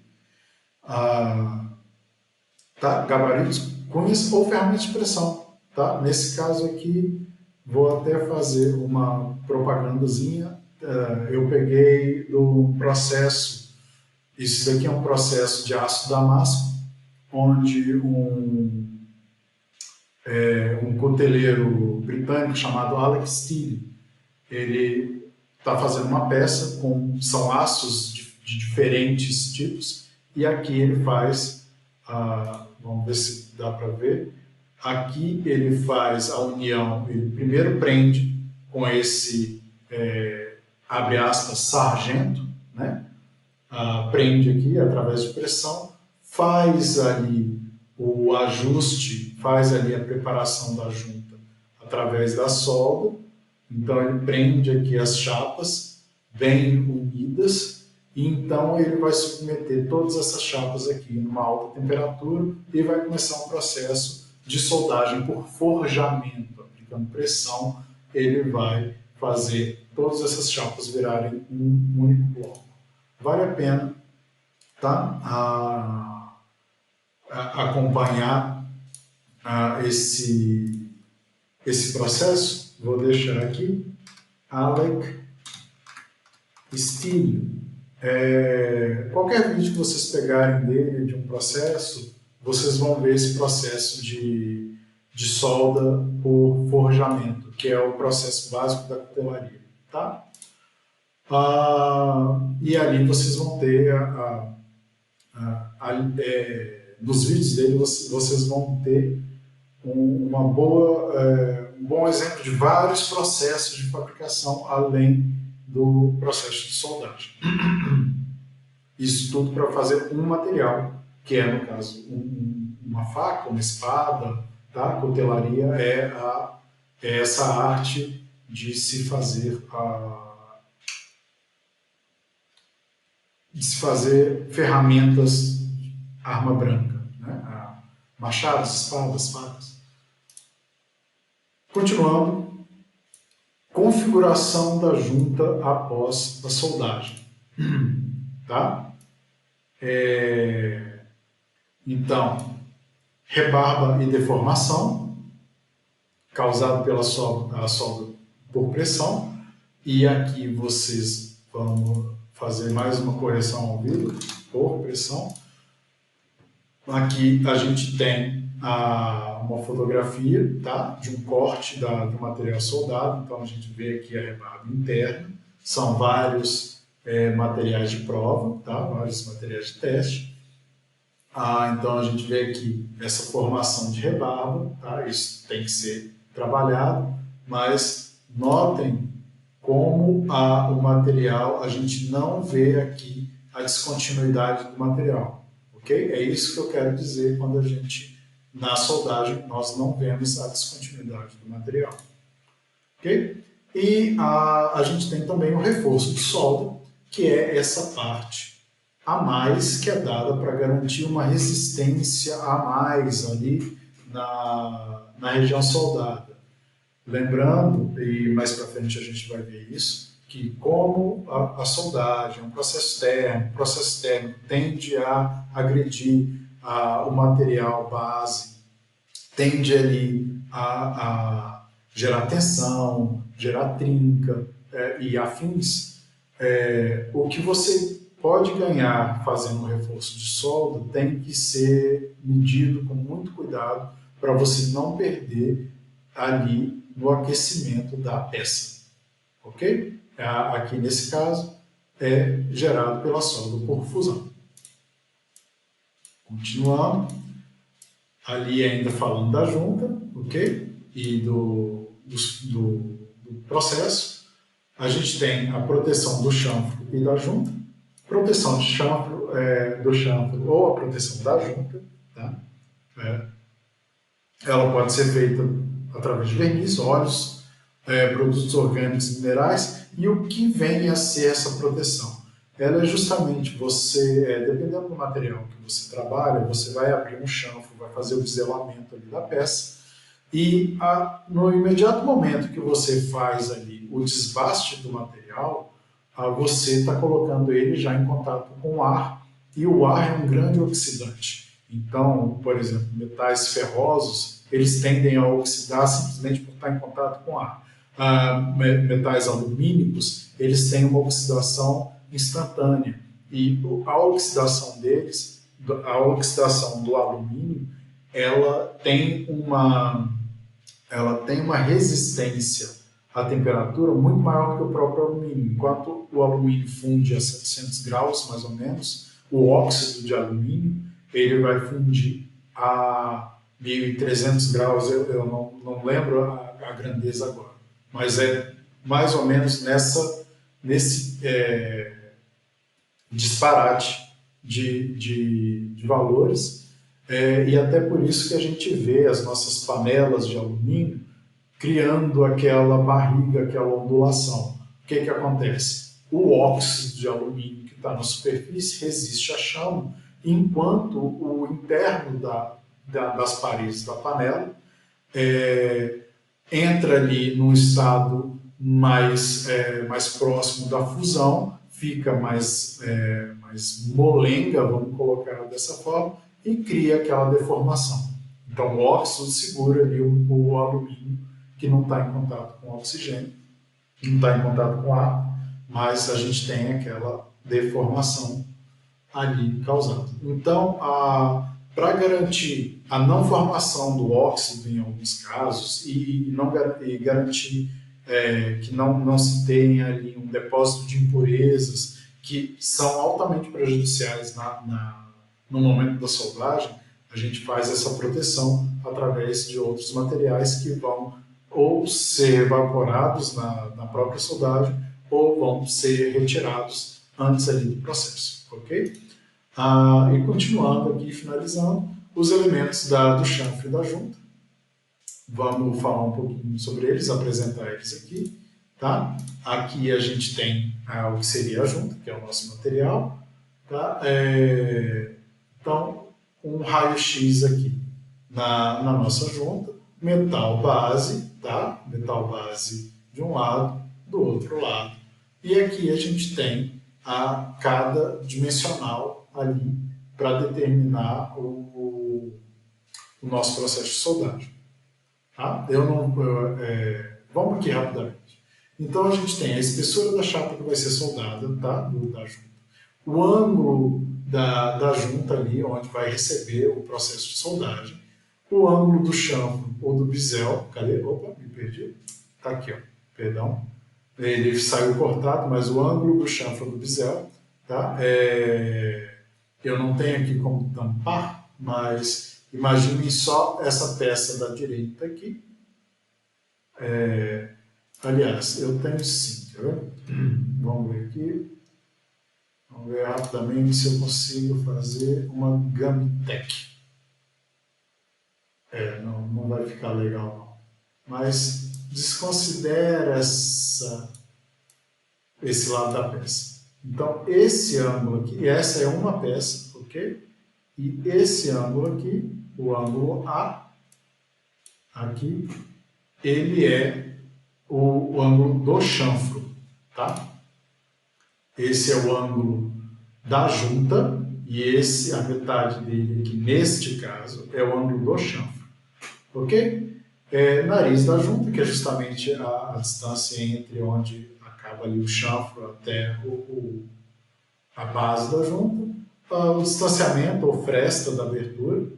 Tá? Gabaritos, cunhas ou ferramentas de pressão. Tá? Nesse caso aqui, vou até fazer uma propagandazinha. Eu peguei do processo, isso daqui é um processo de aço damasco, onde um cuteleiro britânico chamado Alex Steele, ele está fazendo uma peça são aços de diferentes tipos, e aqui ele faz, vamos ver se dá para ver, aqui ele faz a união, ele primeiro prende com esse, abre aspas, sargento, né? Prende aqui através de pressão, faz ali o ajuste, faz ali a preparação da junta através da solda. Então ele prende aqui as chapas bem unidas e então ele vai submeter todas essas chapas aqui numa alta temperatura e vai começar um processo de soldagem por forjamento. Aplicando pressão, ele vai fazer todas essas chapas virarem um único bloco. Vale a pena, tá? Acompanhar esse processo. Vou deixar aqui Alex Steele. Qualquer vídeo que vocês pegarem dele de um processo, vocês vão ver esse processo de solda por forjamento, que é o processo básico da cutelaria, tá? E ali vocês vão ter nos vídeos dele vocês vão ter um bom exemplo de vários processos de fabricação além do processo de soldagem. Isso tudo para fazer um material, que é, no caso, uma faca, uma espada, tá? A cutelaria é essa arte de se fazer ferramentas arma branca, né? Machados, espadas, facas. Continuando, configuração da junta após a soldagem. Tá? Então, rebarba e deformação, causado pela solda por pressão, e aqui vocês vão fazer mais uma correção ao vivo por pressão. Aqui a gente tem uma fotografia, tá, de um corte do material soldado. Então a gente vê aqui a rebarba interna, são vários materiais de prova, tá, vários materiais de teste. Então a gente vê aqui essa formação de rebarba, tá? Isso tem que ser trabalhado, mas notem como o material, a gente não vê aqui a descontinuidade do material, ok? É isso que eu quero dizer quando a gente, na soldagem, nós não vemos a descontinuidade do material, ok? E a gente tem também o reforço de solda, que é essa parte a mais que é dada para garantir uma resistência a mais ali na região soldada. Lembrando, e mais para frente a gente vai ver isso, que como a soldagem, o processo térmico tende a agredir o material base, tende ali a gerar tensão, gerar trinca e afins, o que você pode ganhar fazendo um reforço de solda tem que ser medido com muito cuidado para você não perder ali no aquecimento da peça, ok? Aqui nesse caso é gerado pela solda por fusão. Continuando, ali ainda falando da junta, ok? E do processo, a gente tem a proteção do chanfro e da junta, proteção de chanfro, do chanfro ou a proteção da junta, tá? Ela pode ser feita através de verniz, óleos, produtos orgânicos e minerais, e o que vem a ser essa proteção? Ela é justamente você, dependendo do material que você trabalha, você vai abrir um chanfro, vai fazer o biselamento ali da peça, e no imediato momento que você faz ali o desbaste do material, você está colocando ele já em contato com o ar, e o ar é um grande oxidante. Então, por exemplo, metais ferrosos, eles tendem a oxidar simplesmente por estar em contato com o ar. Metais alumínicos, eles têm uma oxidação instantânea, e a oxidação deles, a oxidação do alumínio, ela tem uma resistência à temperatura muito maior que o próprio alumínio. Enquanto o alumínio funde a 700 graus, mais ou menos, o óxido de alumínio ele vai fundir a 1.300 graus, eu não lembro a grandeza agora, mas é mais ou menos nesse disparate de valores, e até por isso que a gente vê as nossas panelas de alumínio criando aquela barriga, aquela ondulação. O que acontece? O óxido de alumínio que está na superfície resiste à chama, enquanto o interno das paredes da panela entra ali num estado mais próximo da fusão, fica mais molenga, vamos colocar dessa forma, e cria aquela deformação. Então o óxido segura ali o alumínio que não está em contato com o oxigênio, não está em contato com o ar, mas a gente tem aquela deformação ali causada. Então, para garantir a não formação do óxido em alguns casos e garantir que não se tenha ali um depósito de impurezas que são altamente prejudiciais no momento da soldagem, a gente faz essa proteção através de outros materiais que vão ou ser evaporados na própria soldagem ou vão ser retirados antes ali do processo, ok? E continuando aqui, finalizando, os elementos do chanfre e da junta. Vamos falar um pouquinho sobre eles, apresentar eles aqui. Tá? Aqui a gente tem o que seria a junta, que é o nosso material. Tá? Então, um raio-x aqui na nossa junta, metal base, tá? Metal base de um lado, do outro lado. E aqui a gente tem cada dimensional ali para determinar o nosso processo de soldagem. Tá? Vamos aqui rapidamente. Então a gente tem a espessura da chapa que vai ser soldada, tá? Da junta. O ângulo da junta ali, onde vai receber o processo de soldagem. O ângulo do chanfro ou do bisel. Cadê? Opa, me perdi. Tá aqui, ó. Perdão. Ele saiu cortado, mas o ângulo do chanfro ou do bisel, tá? Eu não tenho aqui como tampar, mas imaginem só essa peça da direita aqui. Aliás, eu tenho sim, quer ver? Vamos ver aqui. Vamos ver rapidamente se eu consigo fazer uma Gamitech. Não vai ficar legal não. Mas desconsidera esse lado da peça. Então, esse ângulo aqui, essa é uma peça, ok? E esse ângulo aqui, o ângulo A, aqui, ele é o ângulo do chanfro, tá? Esse é o ângulo da junta e esse, a metade dele aqui, neste caso, é o ângulo do chanfro, ok? Nariz da junta, que é justamente a distância entre onde acaba ali o chanfro até a base da junta, o distanciamento ou fresta da abertura,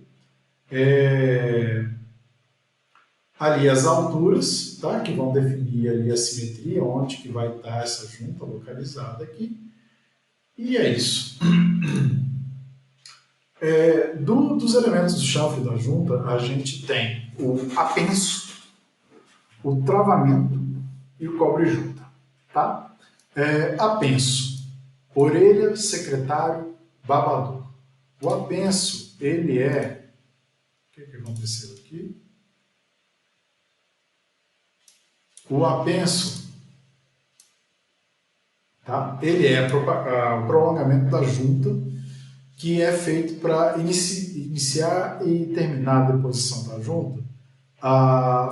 ali as alturas, tá? Que vão definir ali a simetria, onde que vai estar essa junta localizada aqui, e é isso. Dos elementos do chanfre da junta, a gente tem o apenso, o travamento e o cobre-junta, tá? Apenso, orelha, secretário, babador. O apenso, ele é... O que aconteceu aqui? O apenso, tá? Ele é o prolongamento da junta, que é feito para iniciar e terminar a deposição da junta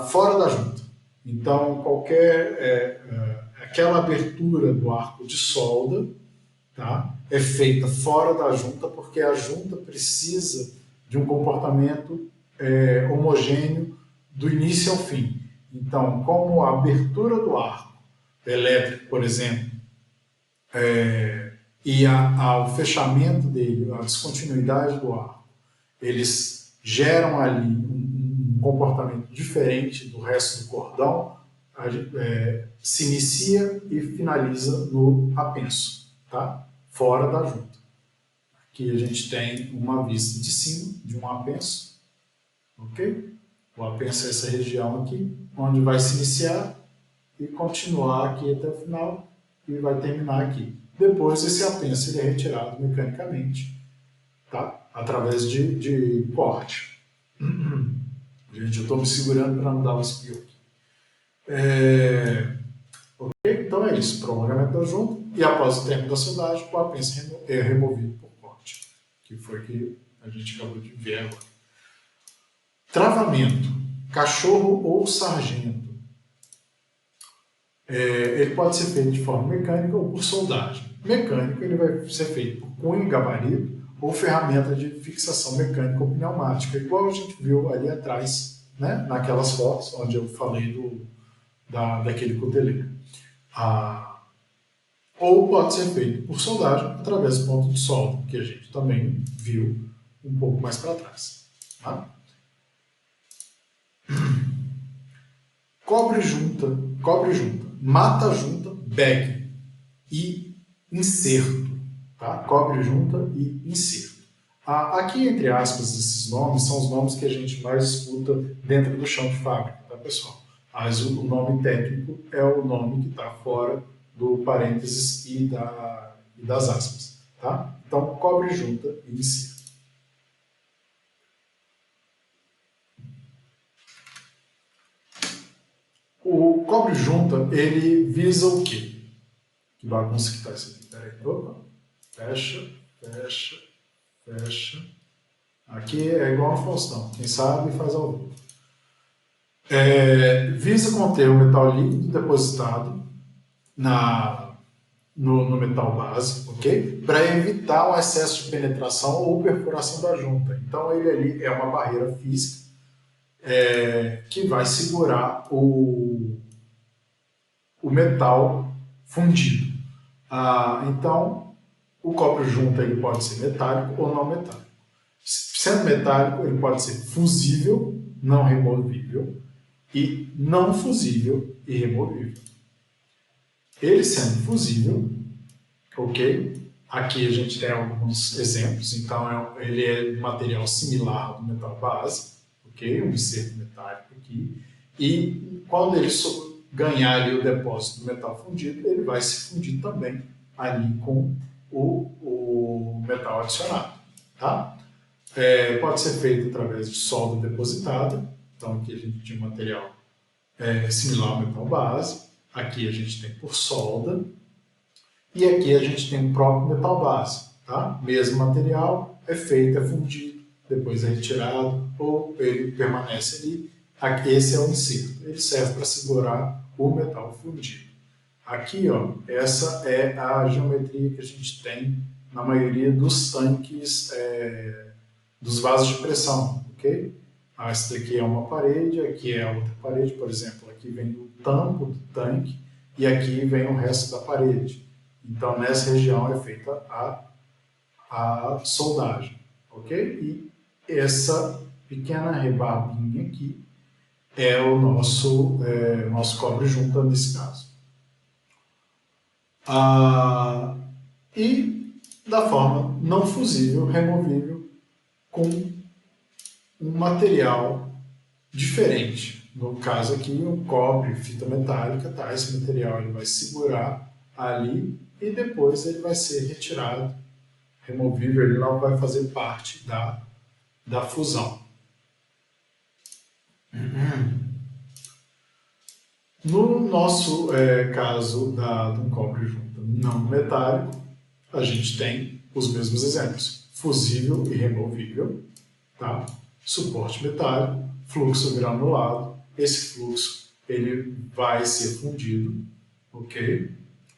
fora da junta. Então, aquela abertura do arco de solda, tá, é feita fora da junta, porque a junta precisa de um comportamento homogêneo do início ao fim. Então, como a abertura do arco elétrico, por exemplo, e o fechamento dele, a descontinuidade do arco, eles geram ali um comportamento diferente do resto do cordão, se inicia e finaliza no apenso, tá? Fora da junta. Aqui a gente tem uma vista de cima de um apenso, ok? O apenso é essa região aqui, onde vai se iniciar e continuar aqui até o final e vai terminar aqui. Depois esse apenso ele é retirado mecanicamente, tá? Através de corte. Gente, eu estou me segurando para não dar um espirro aqui. Okay? Então é isso, prolongamento da junta e após o término da soldagem, o apenso é removido por corte, que foi que a gente acabou de ver agora. Travamento, cachorro ou sargento. Ele pode ser feito de forma mecânica ou por soldagem. Mecânico ele vai ser feito por cunho e gabarito ou ferramenta de fixação mecânica ou pneumática, igual a gente viu ali atrás, né, naquelas fotos onde eu falei daquele cuteleiro. Ou pode ser feito por soldagem através do ponto de solda, que a gente também viu um pouco mais para trás. Tá? Cobre junta, mata junta, bag e inserto. Tá? Cobre junta e inserto. Aqui, entre aspas, esses nomes são os nomes que a gente mais escuta dentro do chão de fábrica, tá, pessoal? Mas o nome técnico é o nome que está fora do parênteses e das aspas. Tá? Então, cobre junta e inserto. O cobre junta, ele visa o quê? Que bagunça que está isso aqui. Peraí. Opa. Fecha, fecha, fecha. Aqui é igual no Faustão. Quem sabe faz ao vivo. Visa conter o metal líquido depositado no metal base, ok? Para evitar o excesso de penetração ou perfuração da junta. Então ele ali é uma barreira física que vai segurar o metal fundido. Então o cobre junta ele pode ser metálico ou não metálico. Sendo metálico, ele pode ser fusível, não removível, e não fusível e removível. Ele sendo fusível, ok? Aqui a gente tem alguns exemplos, então ele é de material similar ao do metal base, ok? Um inserto metálico aqui. E quando ele ganhar ali o depósito do metal fundido, ele vai se fundir também ali com o metal adicionado, tá? Pode ser feito através de solda depositada, então aqui a gente tinha um material similar ao metal base, aqui a gente tem por solda, e aqui a gente tem o próprio metal base, tá? Mesmo material, é feito, é fundido, depois é retirado, ou ele permanece ali. Aqui, esse é o inserto, ele serve para segurar o metal fundido. Aqui, ó, essa é a geometria que a gente tem na maioria dos tanques, dos vasos de pressão, ok? Essa daqui é uma parede, aqui é a outra parede, por exemplo, aqui vem o tampo do tanque e aqui vem o resto da parede. Então, nessa região é feita a soldagem, ok? E essa pequena rebarbinha aqui é o nosso cobre-junta nesse caso. E da forma não fusível, removível, com um material diferente. No caso aqui, um cobre, fita metálica, tá? Esse material ele vai segurar ali e depois ele vai ser retirado, removível, ele não vai fazer parte da fusão. No nosso caso de um cobre junta não metálico, a gente tem os mesmos exemplos. Fusível e removível, tá? Suporte metálico, fluxo granulado. Esse fluxo ele vai ser fundido, ok?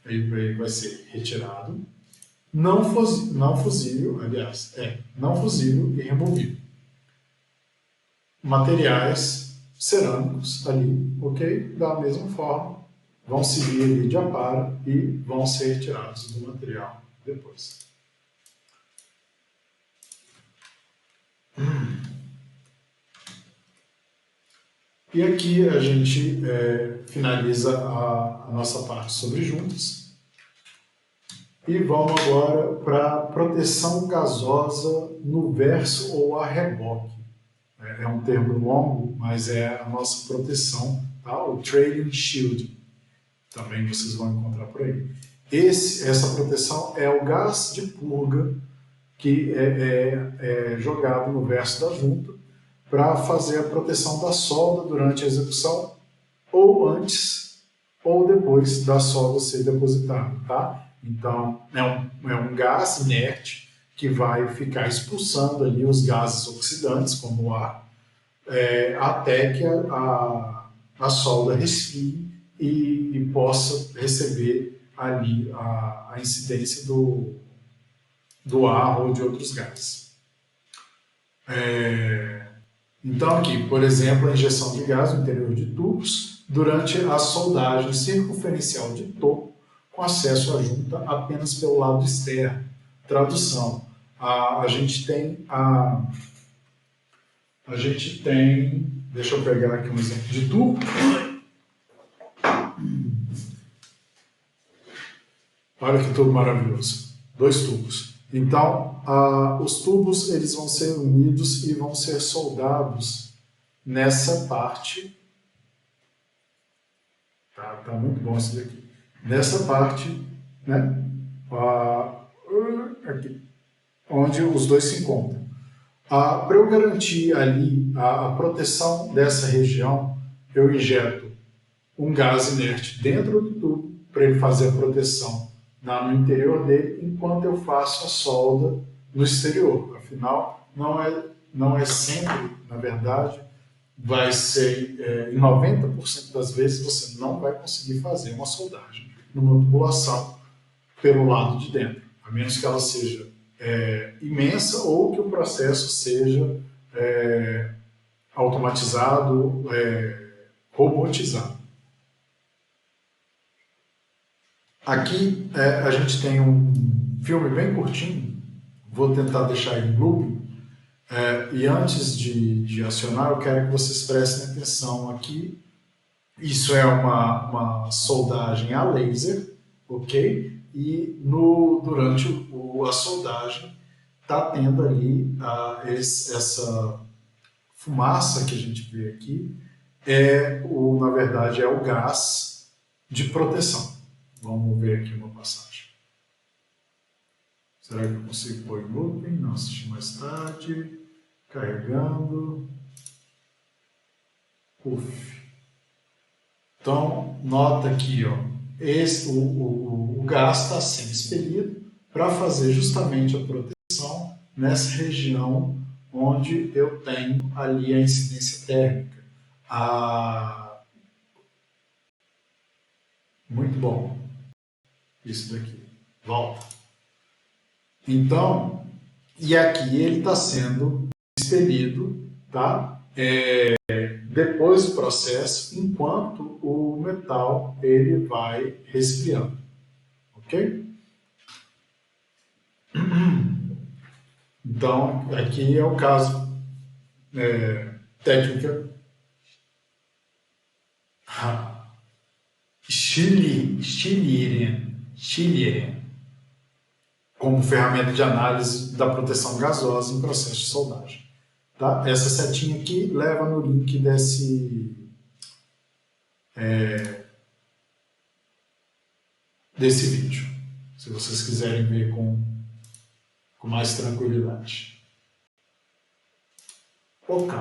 Ele vai ser retirado. Não fusível, aliás, não fusível e removível. Materiais cerâmicos ali, ok? Da mesma forma, vão seguir ali de aparo e vão ser retirados do material depois. E aqui a gente finaliza a nossa parte sobre juntas. E vamos agora para proteção gasosa no verso ou a reboque. É um termo longo, mas é a nossa proteção, tá? O trailing shield. Também vocês vão encontrar por aí. Essa proteção é o gás de purga que é jogado no verso da junta para fazer a proteção da solda durante a execução, ou antes ou depois da solda ser depositada, tá? Então, é um gás inerte que vai ficar expulsando ali os gases oxidantes, como o ar, até que a solda resfrie e possa receber ali a incidência do ar ou de outros gases. Então aqui, por exemplo, a injeção de gás no interior de tubos durante a soldagem circunferencial de topo com acesso à junta apenas pelo lado externo. Tradução. A gente tem, deixa eu pegar aqui um exemplo de tubo. Olha que tubo maravilhoso. 2 tubos. Então, os tubos eles vão ser unidos e vão ser soldados nessa parte. Tá muito bom isso daqui. Nessa parte, né? Aqui, onde os dois se encontram. Para eu garantir ali a proteção dessa região, eu injeto um gás inerte dentro do tubo para ele fazer a proteção no interior dele, enquanto eu faço a solda no exterior. Afinal, não é sempre, na verdade, vai ser, em 90% das vezes, você não vai conseguir fazer uma soldagem numa tubulação pelo lado de dentro, a menos que ela seja imensa ou que o processo seja automatizado, robotizado. Aqui a gente tem um filme bem curtinho, vou tentar deixar em loop, e antes de acionar eu quero que vocês prestem atenção aqui. Isso é uma soldagem a laser, ok? e durante a soldagem está tendo ali essa fumaça que a gente vê aqui, na verdade é o gás de proteção. Vamos ver aqui uma passagem. Será que eu consigo pôr em looping? Não, assistir mais tarde. Carregando. Uf. Então, nota aqui, ó, o gás está sendo expelido para fazer justamente a proteção nessa região onde eu tenho ali a incidência térmica. Muito bom. Isso daqui. Volta. Então, e aqui ele está sendo expelido, tá? Depois do processo, enquanto o metal ele vai resfriando, ok? Então, aqui é o caso técnica Schlieren como ferramenta de análise da proteção gasosa em processo de soldagem. Tá? Essa setinha aqui leva no link desse vídeo, se vocês quiserem ver com mais tranquilidade. Ok.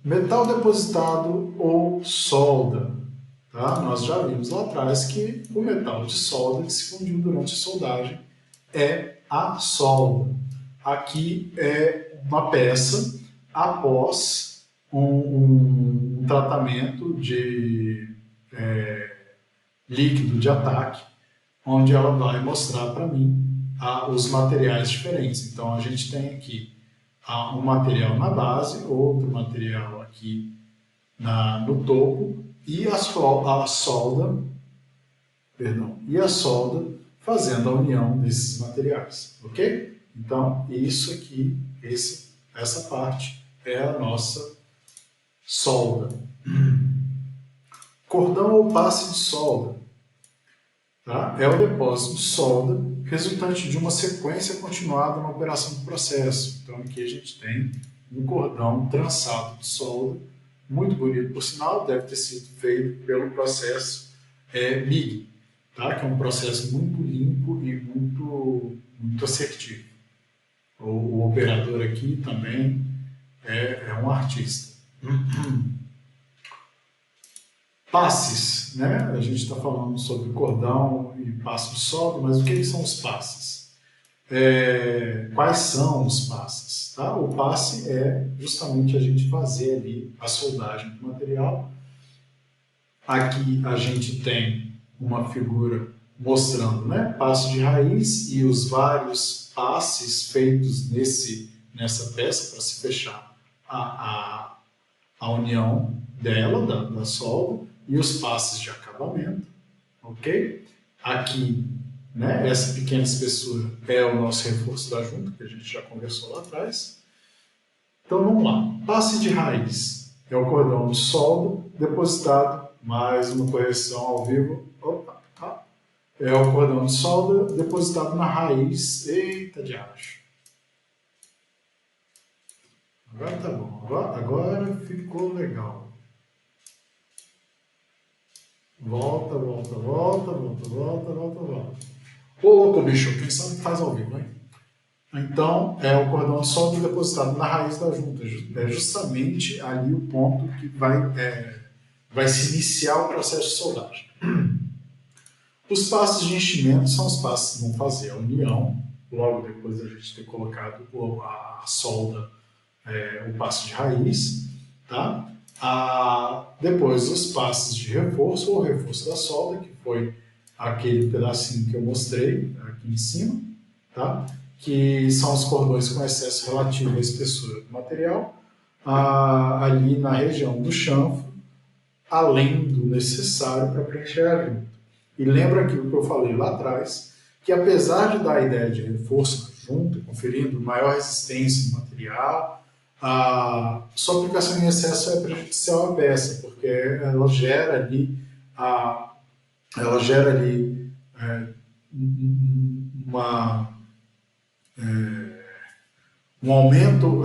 Metal depositado ou solda. Tá? Nós já vimos lá atrás que o metal de solda que se fundiu durante a soldagem é a solda. Aqui é uma peça após um tratamento de líquido de ataque, onde ela vai mostrar para mim os materiais diferentes. Então a gente tem aqui um material na base, outro material aqui no topo, e a solda fazendo a união desses materiais, ok? Então, isso aqui, essa parte é a nossa solda. Cordão ou passe de solda, tá? É o depósito de solda resultante de uma sequência continuada na operação do processo. Então, aqui a gente tem um cordão trançado de solda, muito bonito, por sinal, deve ter sido feito pelo processo MIG, tá? Que é um processo muito limpo e muito assertivo. O operador aqui também é um artista. Passes, né? A gente está falando sobre cordão e passo de solda, mas o que são os passes? Quais são os passes? Tá? O passe é justamente a gente fazer ali a soldagem do material. Aqui a gente tem uma figura mostrando, né, passo de raiz e os vários passes feitos nessa peça para se fechar a união dela, da solda, e os passes de acabamento, ok? Aqui, né, essa pequena espessura é o nosso reforço da junta, que a gente já conversou lá atrás. Então vamos lá, passe de raiz é o cordão de solda depositado, mais uma correção ao vivo, é o cordão de solda depositado na raiz, eita de acho. Agora tá bom, agora ficou legal. Volta. Ô louco, bicho, quem sabe faz ao vivo, hein? Então, é o cordão de solda depositado na raiz da junta. É justamente ali o ponto que vai se iniciar o processo de soldagem. Os passos de enchimento são os passos que vão fazer a união, logo depois da gente ter colocado a solda, o passo de raiz, tá? Depois os passos de reforço ou reforço da solda, que foi aquele pedacinho que eu mostrei aqui em cima, tá? Que são os cordões com excesso relativo à espessura do material, ali na região do chanfro, além do necessário para preencher a junta. E lembra aquilo que eu falei lá atrás, que apesar de dar a ideia de reforço na junta, conferindo maior resistência no material, sua aplicação em excesso é prejudicial à peça, porque ela gera ali ela gera ali uma, um aumento,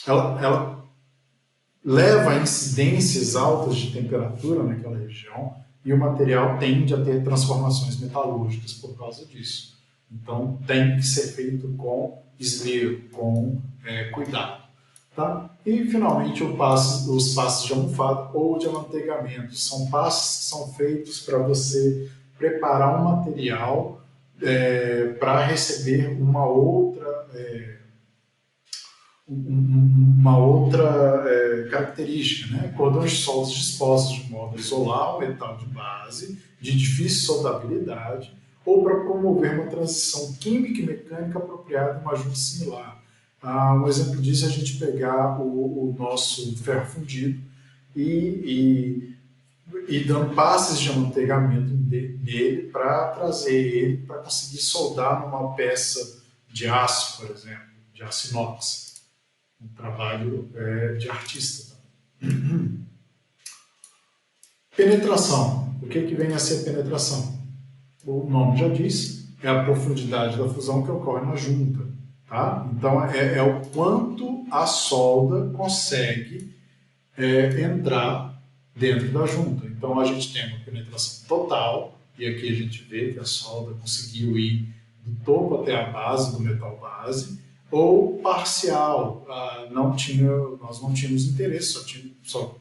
ela leva a incidências altas de temperatura naquela região e o material tende a ter transformações metalúrgicas por causa disso. Então tem que ser feito com esmero, com cuidado. Tá? E finalmente os passos de almofada ou de amanteigamento. São passos que são feitos para você preparar um material para receber uma outra característica, né? Cordões soltos dispostos de modo a isolar o metal de base, de difícil soldabilidade, ou para promover uma transição química e mecânica apropriada em uma junta similar. Um exemplo disso é a gente pegar o nosso ferro fundido e dando passes de amanteigamento dele para trazer ele para conseguir soldar numa peça de aço, por exemplo, de aço inox. Um trabalho de artista. Penetração. O que vem a ser penetração? O nome já diz, é a profundidade da fusão que ocorre na junta. Tá? Então, é o quanto a solda consegue entrar dentro da junta. Então, a gente tem uma penetração total, e aqui a gente vê que a solda conseguiu ir do topo até a base do metal base, ou parcial, nós não tínhamos interesse, só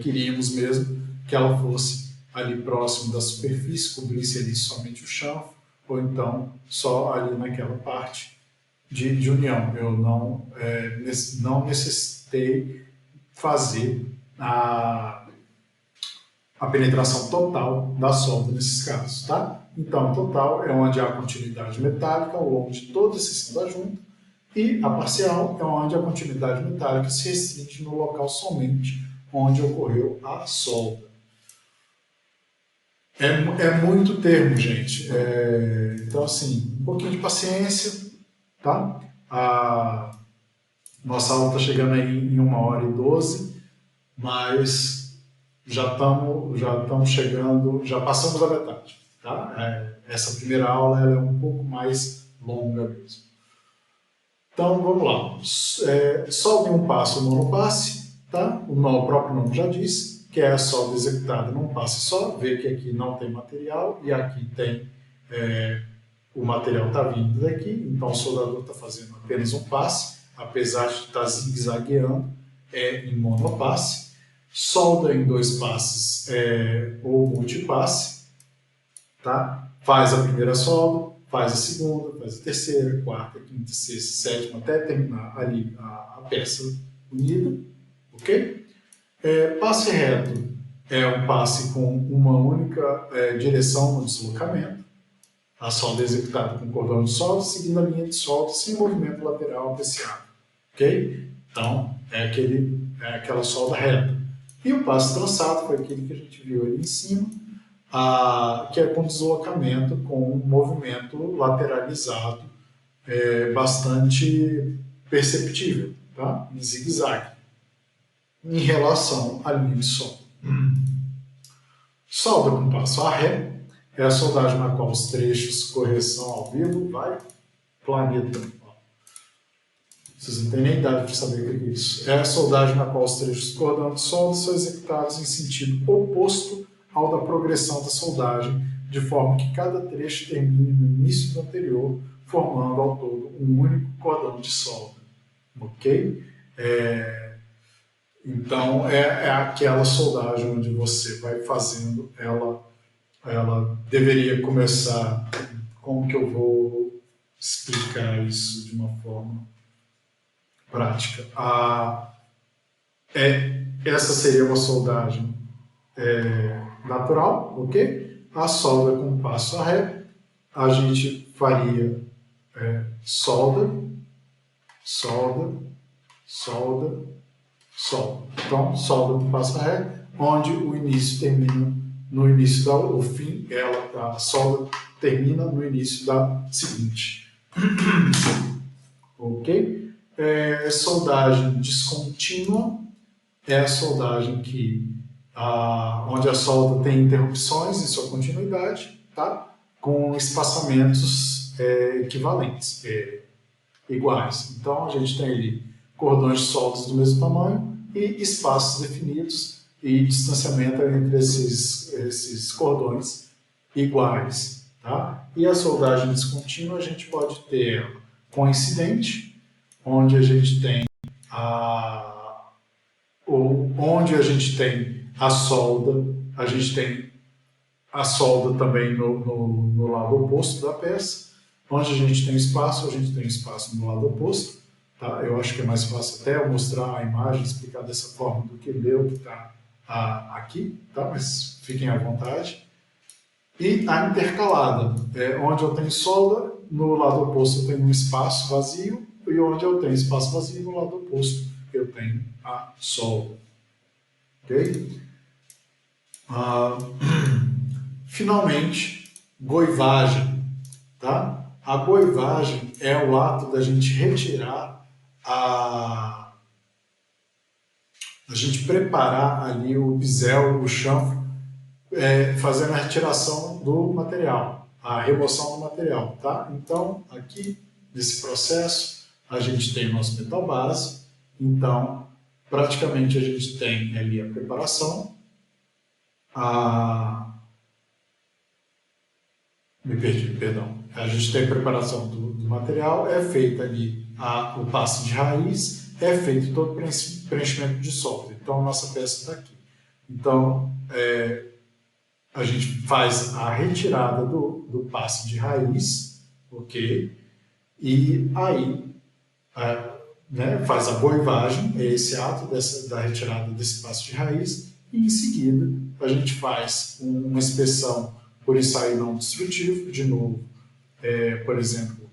queríamos mesmo que ela fosse ali próximo da superfície, cobrisse ali somente o chanfro, ou então só ali naquela parte de união. Eu não necessitei fazer a penetração total da solda nesses casos, tá? Então, total é onde há continuidade metálica ao longo de toda a seção da junta, e a parcial é onde a continuidade metálica se restringe no local somente onde ocorreu a solda. É muito termo, gente. Então, assim, um pouquinho de paciência, tá? A nossa aula está chegando aí em 1h12, mas já estamos chegando, já passamos a metade. Tá? Essa primeira aula ela é um pouco mais longa mesmo. Então vamos lá. Solda em um passo ou monopasse, tá? O próprio nome já diz, que é a solda executada num passe só. Vê que aqui não tem material e aqui tem o material está vindo daqui, então o soldador está fazendo apenas um passe, apesar de estar zigue-zagueando, em monopasse. Solda em 2 passes ou multipasse, tá? Faz a primeira solda, faz a segunda, faz a terceira, quarta, quinta, sexta, sétima, até terminar ali a peça unida, ok? Passe reto é um passe com uma única direção no deslocamento. A solda é executada com cordão de solda, seguindo a linha de solda sem movimento lateral apreciado, ok? Então, aquela solda reta. E o passe trançado foi aquele que a gente viu ali em cima, que é com deslocamento, com um movimento lateralizado bastante perceptível, tá? Em zigue-zague, em relação à linha de solda. Solda com passo a ré é a soldagem na qual os trechos, correção ao vivo, planeta. Vocês não têm nem idade para saber o que é isso. É a soldagem na qual os trechos do cordão de solda são executados em sentido oposto ao da progressão da soldagem, de forma que cada trecho termine no início do anterior, formando ao todo um único cordão de solda. Ok? Então, é aquela soldagem onde você vai fazendo, ela deveria começar. Como que eu vou explicar isso de uma forma prática? Essa seria uma soldagem natural, ok? A solda com passo a ré, a gente faria solda, solda, solda, solda. Então, solda com passo a ré, onde o início termina no início o fim, a solda termina no início da seguinte. Ok? Soldagem descontínua é a soldagem que onde a solda tem interrupções em sua continuidade, tá? Com espaçamentos equivalentes, iguais. Então, a gente tem ali cordões de soldas do mesmo tamanho e espaços definidos e distanciamento entre esses cordões iguais. Tá? E a soldagem descontínua a gente pode ter coincidente, onde a gente tem onde a gente tem a solda, a gente tem a solda também no lado oposto da peça. Onde a gente tem espaço, a gente tem espaço no lado oposto. Tá? Eu acho que é mais fácil até eu mostrar a imagem, explicar dessa forma do que ler o que está aqui, tá? Mas fiquem à vontade. E a intercalada, onde eu tenho solda, no lado oposto eu tenho um espaço vazio, e onde eu tenho espaço vazio, no lado oposto eu tenho a solda. Ok? Finalmente, goivagem. Tá? A goivagem é o ato da gente retirar a gente preparar ali o bisel, o chanfro, fazendo a retiração do material, a remoção do material, tá? Então, aqui, nesse processo, a gente tem o nosso metal base, então, praticamente a gente tem ali a preparação, me perdi, perdão. A gente tem a preparação do material, é feita ali o passe de raiz, é feito todo o preenchimento de solda. Então, a nossa peça está aqui. Então, a gente faz a retirada do passe de raiz, ok? E aí faz a goivagem, é esse ato da retirada desse passe de raiz, e em seguida a gente faz uma inspeção por ensaio não destrutivo, de novo, por exemplo,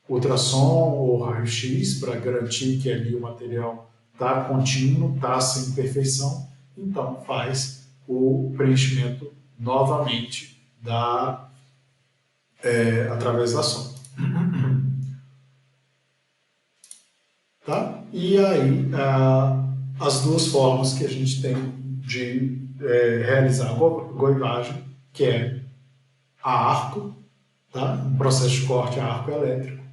ultrassom ou raio-x, para garantir que ali o material está contínuo, está sem imperfeição, então faz o preenchimento novamente através da sonda. Tá? E aí, as duas formas que a gente tem de realizar a goivagem, que é a arco, tá? Um processo de corte a arco elétrico,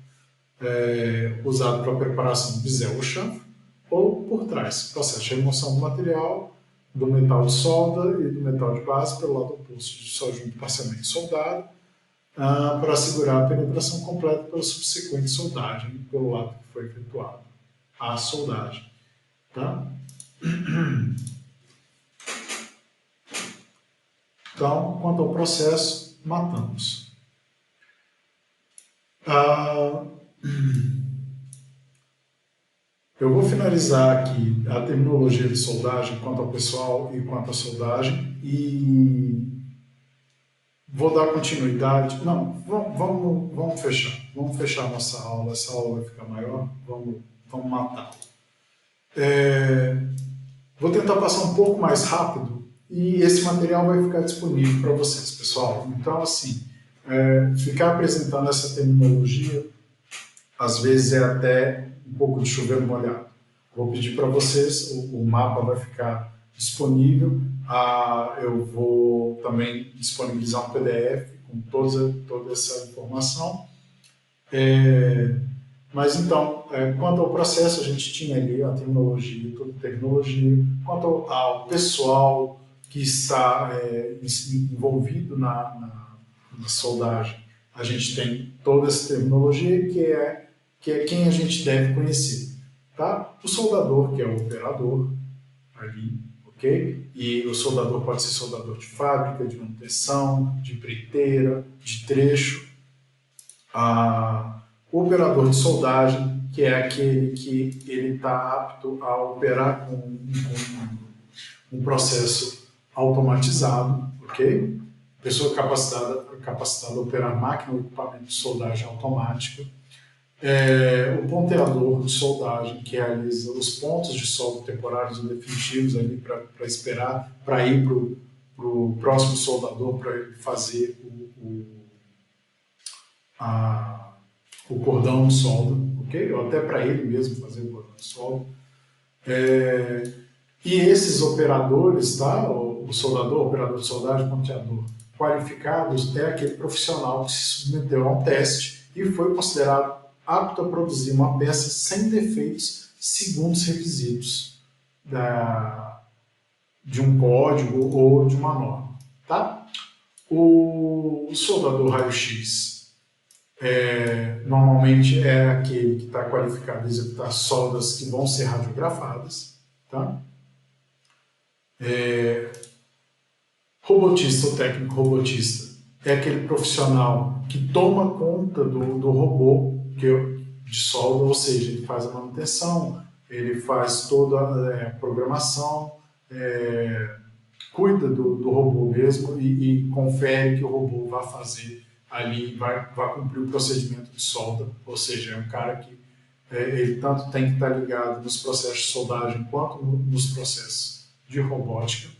usado para a preparação do bisel ou chanfro, ou por trás, processo de remoção do material, do metal de solda e do metal de base pelo lado oposto, só junto parcialmente soldado, para assegurar a penetração completa pela subsequente soldagem pelo lado que foi efetuado a soldagem. Tá? Então, quanto ao processo, matamos. Eu vou finalizar aqui a terminologia de soldagem quanto ao pessoal e quanto à soldagem e vou dar continuidade. Não, vamos fechar. Vamos fechar a nossa aula. Essa aula vai ficar maior. Vamos matar. Vou tentar passar um pouco mais rápido e esse material vai ficar disponível para vocês, pessoal. Então, assim, ficar apresentando essa terminologia, às vezes é até um pouco de chover no molhado. Vou pedir para vocês, o mapa vai ficar disponível, eu vou também disponibilizar um PDF com toda essa informação. Mas então, quanto ao processo, a gente tinha ali a terminologia, toda a tecnologia. Quanto ao pessoal que está envolvido na soldagem, a gente tem toda essa terminologia que é quem a gente deve conhecer. Tá? O soldador, que é o operador, ali, ok? E o soldador pode ser soldador de fábrica, de manutenção, de empreiteira, de trecho. O operador de soldagem, que é aquele que ele está apto a operar com um processo automatizado, ok? Pessoa capacitada a operar máquina ou equipamento de soldagem automática. O ponteador de soldagem, que realiza os pontos de solda temporários ou definitivos ali para esperar, para ir para o próximo soldador para ele fazer o cordão de solda, ok? Ou até para ele mesmo fazer o cordão de solda. E esses operadores, tá? O soldador, operador de soldagem, ponteador, qualificados, é aquele profissional que se submeteu a um teste e foi considerado apto a produzir uma peça sem defeitos segundo os requisitos de um código ou de uma norma. Tá? O soldador raio-x normalmente é aquele que está qualificado a executar soldas que vão ser radiografadas. Tá? Robotista ou técnico robotista é aquele profissional que toma conta do robô de solda, ou seja, ele faz a manutenção, ele faz toda a programação, cuida do robô mesmo e confere que o robô vai fazer ali, vai cumprir o procedimento de solda, ou seja, é um cara que ele tanto tem que estar ligado nos processos de soldagem quanto nos processos de robótica.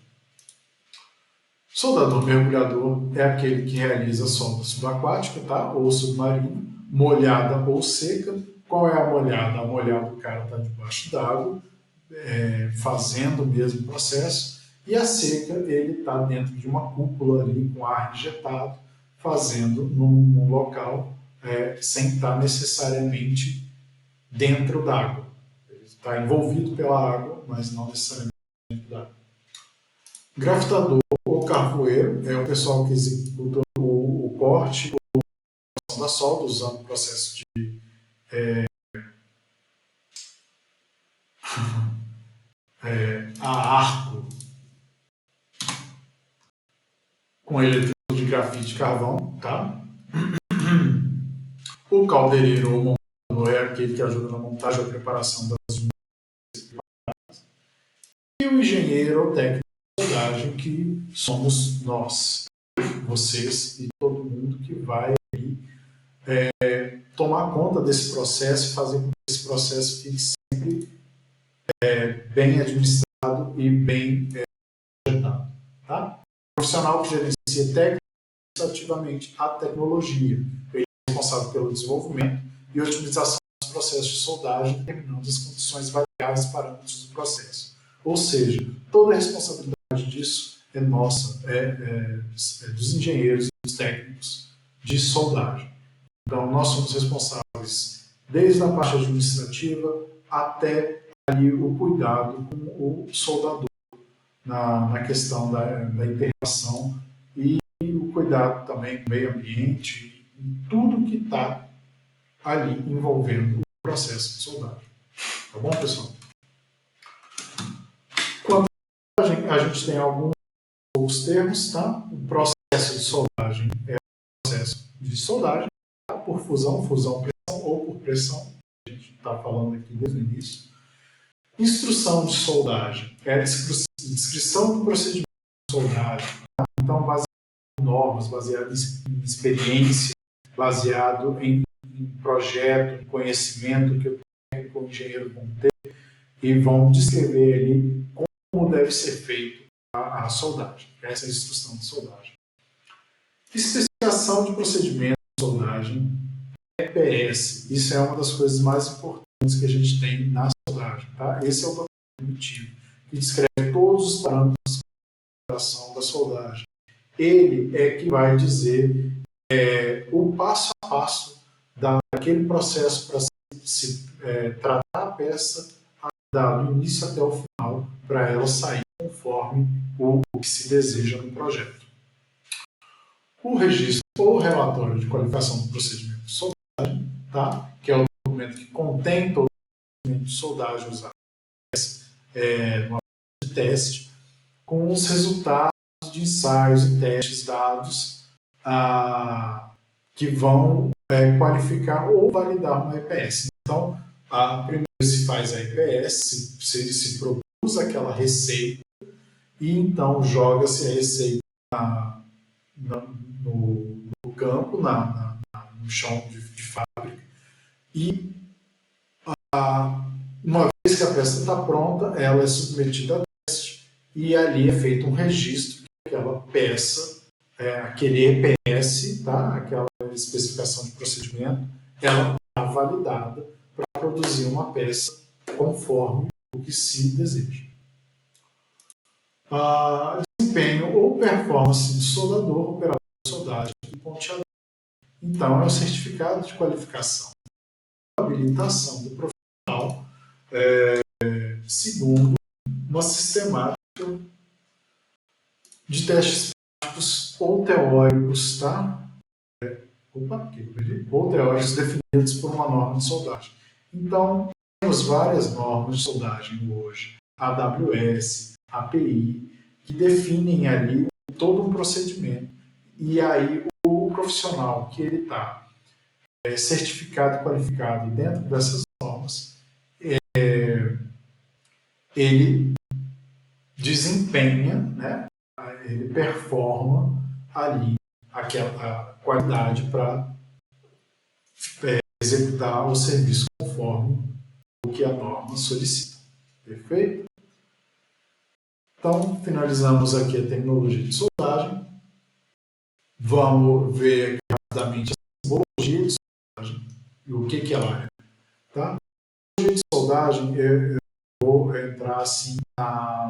Soldador mergulhador é aquele que realiza solda subaquática, tá? Ou submarina, molhada ou seca. Qual é a molhada? A molhada, o cara está debaixo d'água, fazendo o mesmo processo, e a seca, ele está dentro de uma cúpula ali com ar injetado, fazendo num local sem estar necessariamente dentro d'água. Ele está envolvido pela água, mas não necessariamente dentro d'água. Grafitador ou carvoeiro é o pessoal que executa o corte ou da solda usando o processo de a arco com eletrodo de grafite e carvão, tá? O caldeireiro ou montador é aquele que ajuda na montagem ou preparação das unidades. E o engenheiro ou técnico de soldagem, que somos nós, vocês e todo mundo que vai tomar conta desse processo e fazer com que esse processo fique sempre bem administrado e bem projetado. Tá? O profissional que gerencia técnica ativamente a tecnologia, ele é responsável pelo desenvolvimento e otimização dos processos de soldagem, determinando as condições variáveis e parâmetros do processo. Ou seja, toda a responsabilidade disso é nossa, dos engenheiros e dos técnicos de soldagem. Então, nós somos responsáveis desde a parte administrativa até ali o cuidado com o soldador na questão da interação e o cuidado também com o meio ambiente e tudo que está ali envolvendo o processo de soldagem. Tá bom, pessoal? Quanto a gente tem alguns outros termos, tá? O processo de soldagem é o processo de soldagem, tá? Por fusão, pressão ou por pressão. A gente está falando aqui desde o início. Instrução de soldagem é a descrição do procedimento de soldagem. Tá? Então, baseado em normas, baseado em experiência, baseado em projeto, em conhecimento que o técnico ou o engenheiro vão ter e vão descrever ali como deve ser feito a soldagem. Essa é a instrução de soldagem. Especificação de procedimento de soldagem, EPS. Isso é uma das coisas mais importantes que a gente tem na soldagem. Tá? Esse é o documento primitivo, que descreve todos os parâmetros de operação da soldagem. Ele é que vai dizer o passo a passo daquele processo para se tratar a peça, do início até o final, para ela sair conforme o que se deseja no projeto. O registro ou relatório de qualificação do procedimento de soldagem, tá? Que é o documento que contém todo o procedimento de soldagem usado numa de teste, com os resultados de ensaios e testes dados que vão qualificar ou validar uma EPS. Então, primeiro se faz a EPS, se produz aquela receita e então joga-se a receita no campo, no chão de fábrica e uma vez que a peça está pronta, ela é submetida a teste e ali é feito um registro que aquela peça, aquele EPS, tá? Aquela especificação de procedimento, ela está validada para produzir uma peça conforme o que se deseja. Desempenho ou performance de soldador, operador de soldagem e ponteador. Então, é o certificado de qualificação, habilitação do profissional, segundo uma sistemática de testes práticos ou teóricos, tá? Ou teóricos definidos por uma norma de soldagem. Então, temos várias normas de soldagem hoje, AWS, API, que definem ali todo um procedimento. E aí o profissional que ele está certificado e qualificado dentro dessas normas, ele desempenha, né, ele performa ali aquela qualidade para executar o serviço conforme o que a norma solicita. Perfeito? Então, finalizamos aqui a terminologia de soldagem. Vamos ver aqui rapidamente a simbologia de soldagem e o que ela é. Tá? A simbologia de soldagem, eu vou entrar assim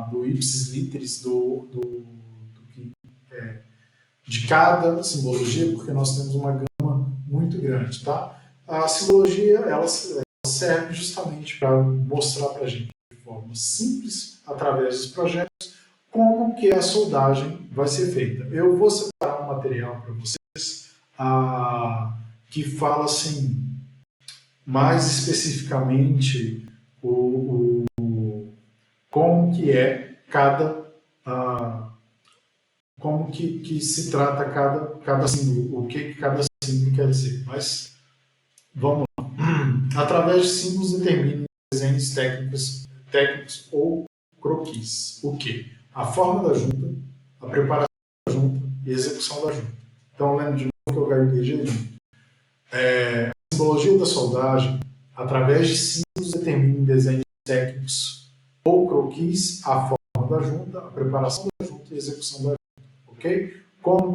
do ipsis literis de cada simbologia, porque nós temos uma gama muito grande. Tá? A simbologia ela serve justamente para mostrar para a gente de forma simples, através dos projetos, como que a soldagem vai ser feita. Eu vou separar um material para vocês que fala assim, mais especificamente como que é cada como que se trata cada símbolo, o que cada símbolo quer dizer. Mas vamos lá. Através de símbolos determinem desenhos técnicos ou croquis. O que? A forma da junta, a preparação da junta e a execução da junta. Então, lembro de novo que eu gaguejei ali. A simbologia da soldagem, através de símbolos determinem desenhos técnicos ou croquis, a forma da junta, a preparação da junta e a execução da junta. Ok? Como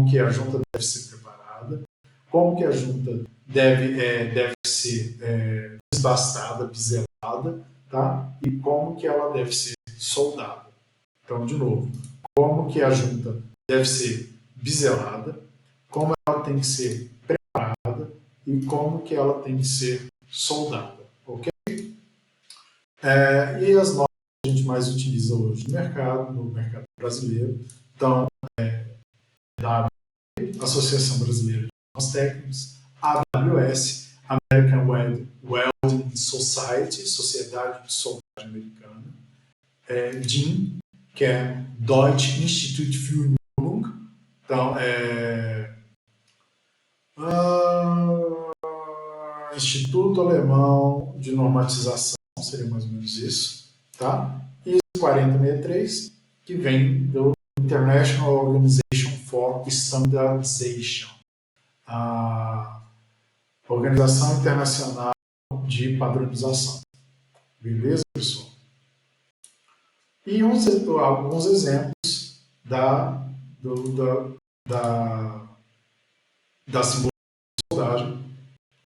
que a junta deve ser preparada, como que a junta deve ser desbastada, biselada, tá? E como que ela deve ser soldada. Então, de novo, como que a junta deve ser biselada, como ela tem que ser preparada e como que ela tem que ser soldada, ok? E as normas que a gente mais utiliza hoje no mercado brasileiro, então, da Associação Brasileira de Normas Técnicas, AWS, American Welding Society, Sociedade de Soldagem Americana, DIN, que é Deutsche Institut für Normung, então, Instituto Alemão de Normatização, seria mais ou menos isso, tá? E 4063, que vem do International Organization for Standardization, a Organização Internacional de Padronização. Beleza, pessoal? E alguns exemplos da simbologia de soldagem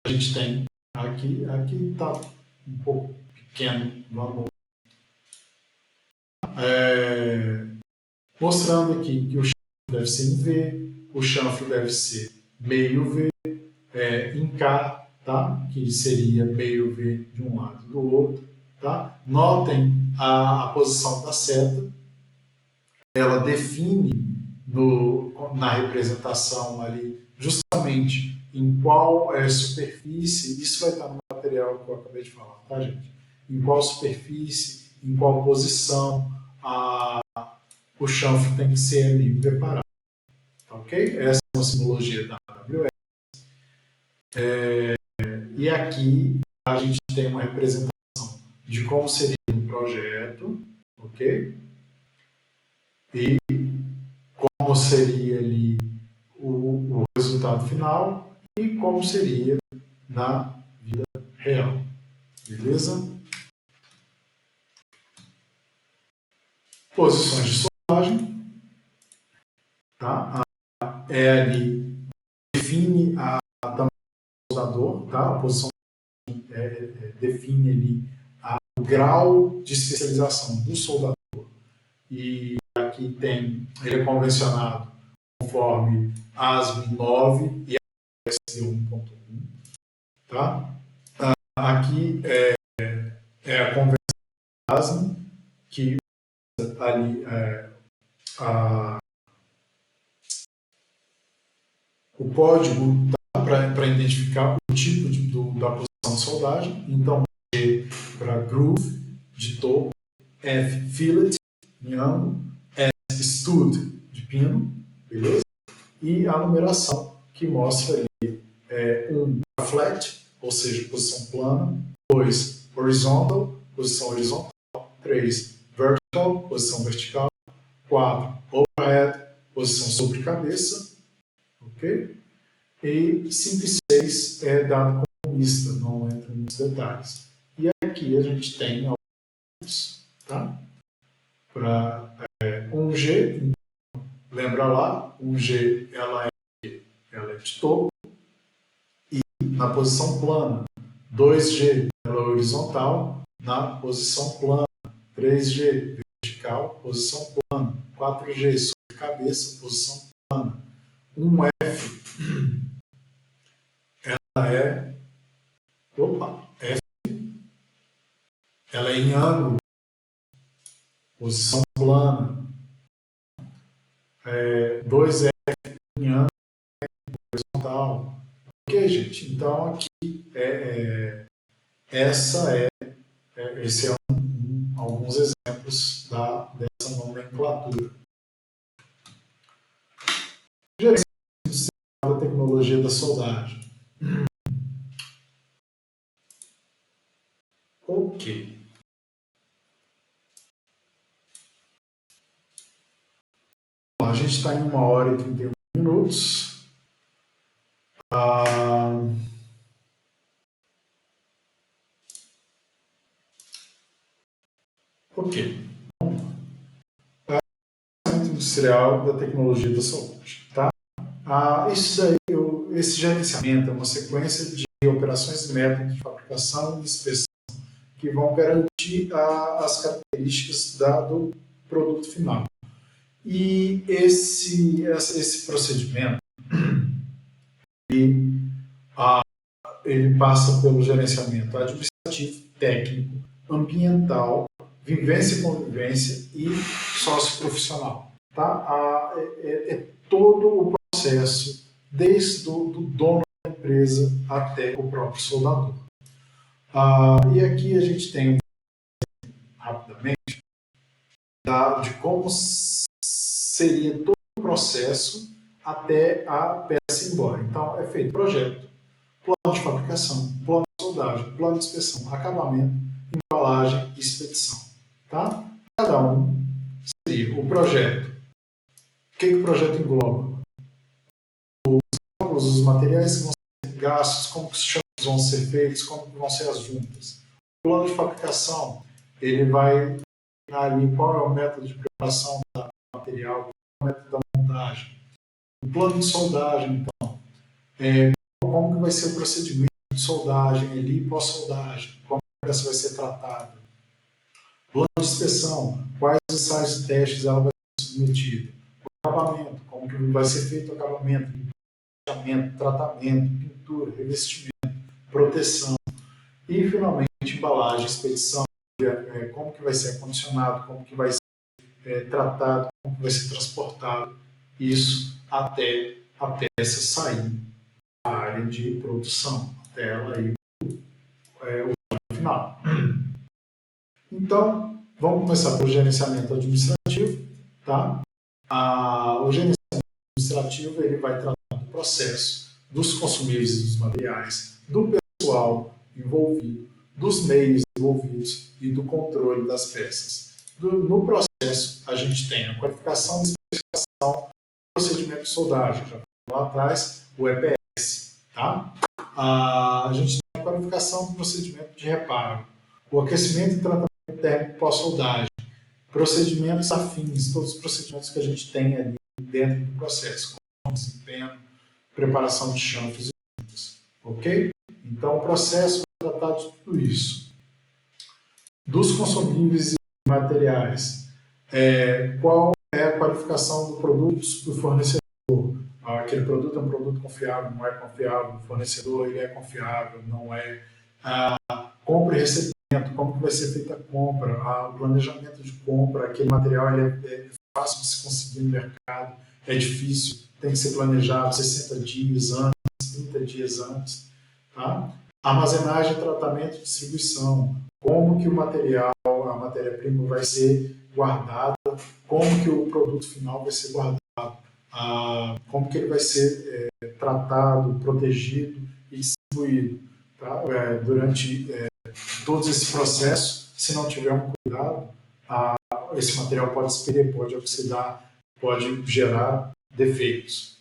que a gente tem aqui. Aqui está um pouco pequeno, vamos mostrando aqui que o chanfre deve ser em V, o chanfre deve ser meio V, em K, tá? Que seria meio V de um lado e do outro. Tá? Notem a posição da seta, ela define na representação ali justamente em qual superfície, isso vai estar no material que eu acabei de falar, tá, gente? Em qual superfície, em qual posição o chanfre tem que ser ali preparado, tá, ok? Essa é uma simbologia da AWS. E aqui a gente tem uma representação de como seria um projeto, ok? E como seria ali o resultado final e como seria na vida real. Beleza? Posições de soldagem. Tá? Ali define também o soldador. Tá? A posição define ali o grau de especialização do soldador. e aqui ele é convencionado conforme ASME 9 e ASCII 1.1, tá? Aqui é a convenção ASME, que ali o código tá para identificar o tipo da posição de soldagem. Então, G para groove, de topo, F, fillet, em ângulo, S, stud, de pino, beleza? E a numeração que mostra ali 1, flat, ou seja, posição plana, 2, horizontal, posição horizontal, 3, vertical, posição vertical, 4, overhead, posição sobre cabeça, ok? E 5 e 6 é dado como lista, não entra nos detalhes. E aqui a gente tem alguns, tá? Para 1G, lembra lá, 1G ela é de topo e na posição plana. 2G ela é horizontal na posição plana. 3G vertical, posição plana. 4G sobre cabeça, posição plana. 1F ela é ela é em ângulo, posição plana. 2F em ângulo horizontal. Ok, gente? Então aqui esse é alguns exemplos dessa nomenclatura. Gerenciamento da tecnologia da soldagem. Ok. A gente está em 1h e 31 minutos. Ok. Industrial da tecnologia da soldagem. Tá? Esse gerenciamento é uma sequência de operações e métodos de fabricação e inspeção que vão garantir as características do produto final. E esse procedimento ele passa pelo gerenciamento administrativo, técnico, ambiental, vivência e convivência e socioprofissional. Tá? É todo o processo, desde o dono da empresa até o próprio soldador. E aqui a gente tem, rapidamente, de como seria todo o processo até a peça ir embora. Então, é feito projeto, plano de fabricação, plano de soldagem, plano de inspeção, acabamento, embalagem e expedição. Tá? Cada um seria o projeto. O que o projeto engloba? Os materiais que vão ser gastos, como que os chaves vão ser feitos, como que vão ser as juntas. O plano de fabricação, ele vai ali qual é o método de preparação do material, qual é o método da montagem. O plano de soldagem, então, como que vai ser o procedimento de soldagem ali pós-soldagem, como a peça vai ser tratada. Plano de inspeção, quais ensaios e testes ela vai ser submetida. O acabamento, como que vai ser feito o acabamento, tratamento, pintura, revestimento, proteção. E, finalmente, embalagem, expedição, como que vai ser acondicionado, como que vai ser tratado, como que vai ser transportado, isso até a peça sair da área de produção, até ela ir o final. Então, vamos começar pelo gerenciamento administrativo. Tá? O gerenciamento administrativo ele vai tratar do processo, dos consumíveis e dos materiais, do pessoal envolvido, dos meios envolvidos e do controle das peças. No processo, a gente tem a qualificação e especificação do procedimento de soldagem, já falei lá atrás, o EPS. Tá? A gente tem a qualificação do procedimento de reparo, o aquecimento e tratamento térmico pós-soldagem, procedimentos afins, todos os procedimentos que a gente tem ali dentro do processo, como desempenho, preparação de chanfres e juntas. Ok? Então, o processo vai tratar de tudo isso. Dos consumíveis e materiais, Qual é a qualificação do produto do fornecedor? Aquele produto é um produto confiável, não é confiável, o fornecedor ele é confiável, não é. Compra e recebimento, como que vai ser feita a compra, o planejamento de compra, aquele material ele é fácil de se conseguir no mercado, é difícil, tem que ser planejado 60 dias antes, 30 dias antes. Tá? Armazenagem, tratamento e distribuição, como que o material, a matéria-prima vai ser guardada, como que o produto final vai ser guardado, como que ele vai ser tratado, protegido e distribuído. Tá? Durante todo esse processo, se não tiver um cuidado, esse material pode se perder, pode oxidar, pode gerar defeitos.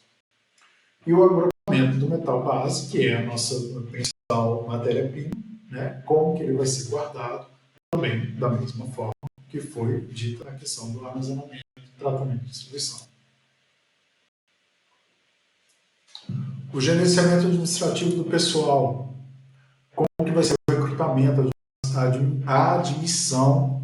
E o agrupamento do metal base, que é a nossa principal matéria-prima, né? Como que ele vai ser guardado, também da mesma forma que foi dita a questão do armazenamento, tratamento e distribuição. O gerenciamento administrativo do pessoal, como que vai ser o recrutamento, a admissão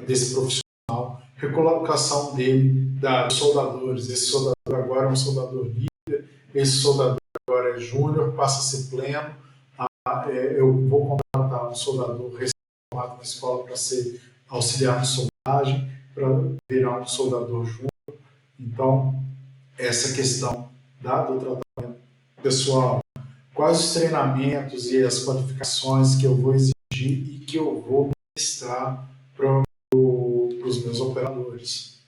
desse profissional, recolocação dele, dos soldadores. Esse soldador agora é um soldador líder, esse soldador agora é júnior, passa a ser pleno. Eu vou contratar um soldador recém-formado na escola para ser auxiliar de soldagem, para virar um soldador júnior. Então, essa questão do tratamento pessoal, quais os treinamentos e as qualificações que eu vou exigir e que eu vou ministrar para os meus operadores.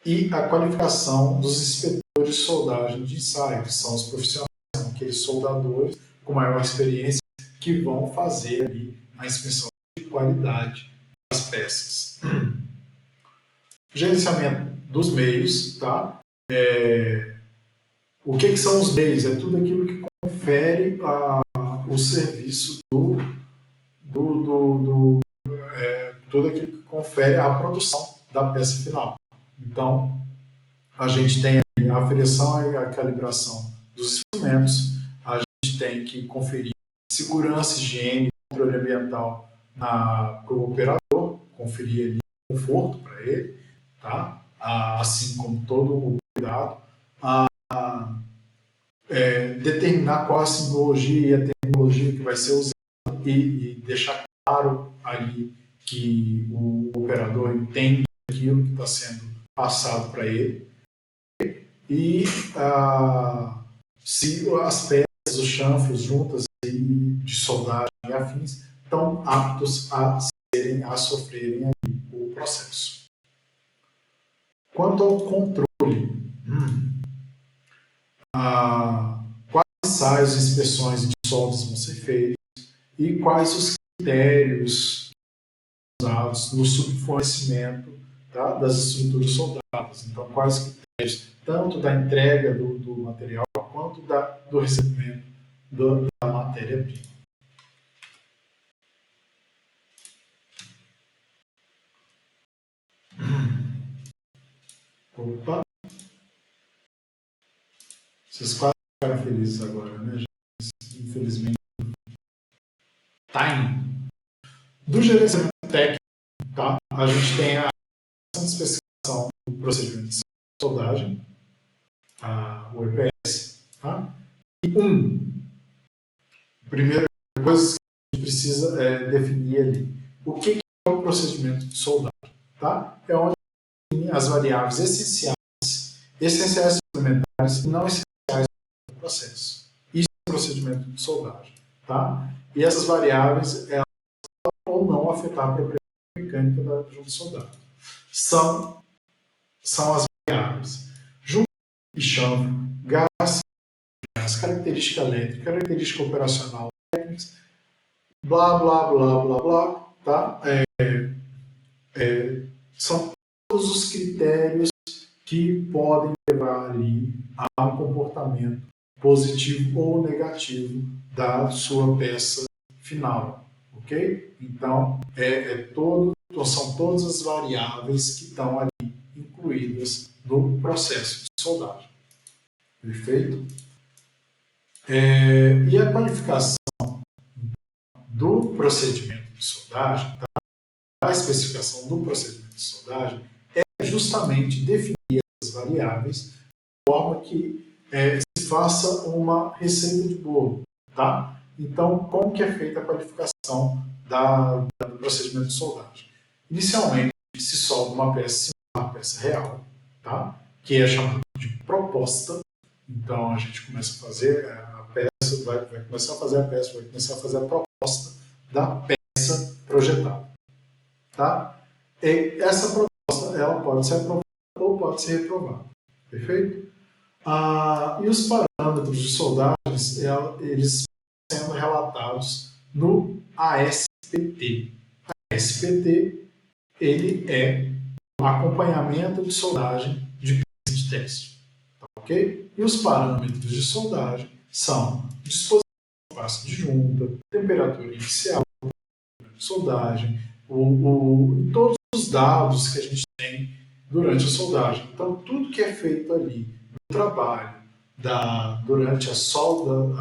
E a qualificação dos inspetores de soldagem de ensaio, que são os profissionais, são aqueles soldadores com maior experiência que vão fazer ali a inspeção de qualidade das peças. Gerenciamento dos meios, tá? O que são os meios? É tudo aquilo que confere o serviço tudo aquilo que confere a produção da peça final. Então, a gente tem a aferição e a calibração dos instrumentos, a gente tem que conferir segurança, higiene, controle ambiental para o operador, conferir ali conforto para ele, tá? Assim como todo o cuidado, determinar qual a simbologia e a tecnologia que vai ser usada e deixar claro ali que o operador entende aquilo que está sendo passado para ele. E se as peças, os chanfros, juntas de soldagem e afins estão aptos a sofrerem aí o processo. Quanto ao controle, quais ensaios, inspeções de soldas vão ser feitos e quais os critérios usados no subfornecimento, tá, das estruturas soldadas. Então, quais os critérios, tanto da entrega do material quanto do recebimento da matéria-prima. Opa! Vocês quase ficaram felizes agora, né, gente? Infelizmente. Time. Do gerenciamento técnico, tá? A gente tem a especificação do procedimento de soldagem, o EPS, tá? E primeira coisa que a gente precisa definir ali. O que é o procedimento de soldagem? Tá? É onde tem as variáveis essenciais suplementares e não essenciais do processo. Isso é o procedimento de soldagem. Tá? E essas variáveis, elas ou não afetar a propriedade mecânica da junta de soldado. São as variáveis junta e chanfro, gás, característica elétrica, característica operacional, técnicas, blá, blá, blá, blá, blá, tá? São todos os critérios que podem levar ali a um comportamento positivo ou negativo da sua peça final, ok? Então, são todas as variáveis que estão ali incluídas no processo de soldagem. Perfeito? E a qualificação do procedimento de soldagem, tá? da especificação do procedimento de soldagem é justamente definir as variáveis de forma que se faça uma receita de bolo, tá? Então, como que é feita a qualificação do procedimento de soldagem? Inicialmente, se solda uma peça similar à peça real, tá? Que é chamada de proposta. Então, a gente começa a fazer a peça, vai começar a fazer a peça, vai começar a fazer a proposta da peça projetada, tá? E essa proposta, ela pode ser aprovada ou pode ser reprovada, perfeito? E os parâmetros de soldagens, eles sendo relatados no ASPT. ASPT, ele é o acompanhamento de soldagem de pista de teste, tá, ok? E os parâmetros de soldagem são disposição do passo de junta, temperatura inicial de soldagem, todos os dados que a gente tem durante a soldagem. Então, tudo que é feito ali no trabalho, durante a solda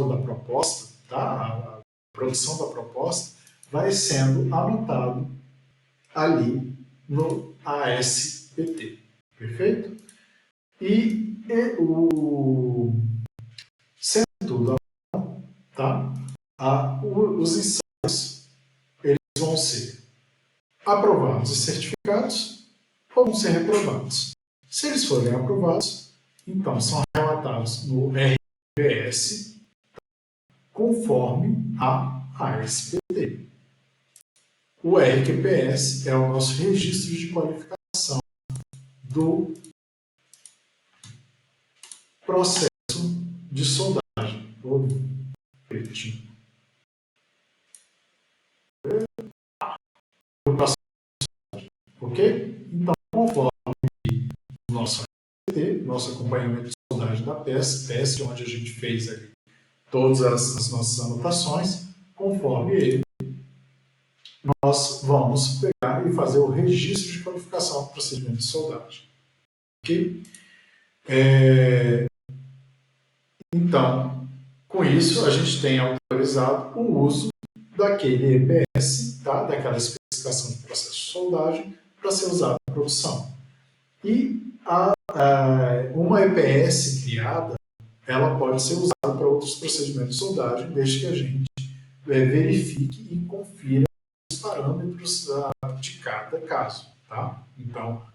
da proposta, tá? A produção da proposta, vai sendo anotado ali no ASPT. Perfeito? Sendo tudo, tá? Os ensaios eles vão ser aprovados e certificados ou vão ser reprovados. Se eles forem aprovados, então são relatados no RQPS conforme a ASPT. O RQPS é o nosso registro de qualificação do processo de soldagem. Ok? Então, conforme o nosso RQPT, nosso acompanhamento de soldagem da peça, teste onde a gente fez ali todas as nossas anotações, conforme ele, nós vamos pegar e fazer o registro de qualificação do procedimento de soldagem. Ok? Então, com isso, a gente tem autorizado o uso daquele EPS, tá? Daquela especificação de processo de soldagem, para ser usado na produção. E uma EPS criada, ela pode ser usada para outros procedimentos de soldagem, desde que a gente verifique e confira os parâmetros de cada caso. Tá? Então,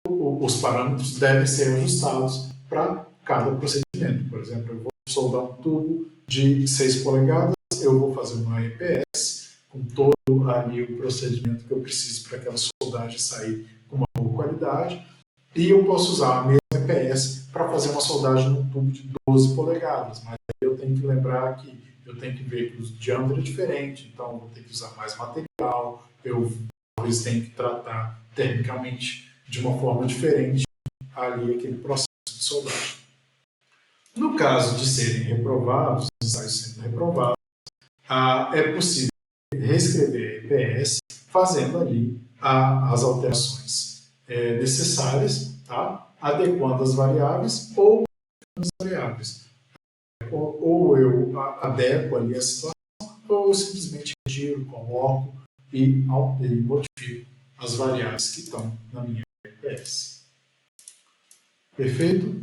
os parâmetros devem ser ajustados para cada procedimento. Por exemplo, eu vou soldar um tubo de 6 polegadas, eu vou fazer uma EPS com todo ali o procedimento que eu preciso para aquela soldagem sair com uma boa qualidade, e eu posso usar a mesma EPS para fazer uma soldagem num tubo de 12 polegadas, mas eu tenho que lembrar que eu tenho que ver que o diâmetro é diferente, então eu vou ter que usar mais material, eu talvez tenha que tratar termicamente de uma forma diferente ali aquele processo de soldagem. No caso de serem reprovados, os ensaios sendo reprovados, é possível reescrever a EPS fazendo ali as alterações necessárias, tá? Adequando as variáveis ou as variáveis. Ou eu adequo ali a situação, ou eu simplesmente retiro, coloco e modifico as variáveis que estão na minha EPS. Perfeito?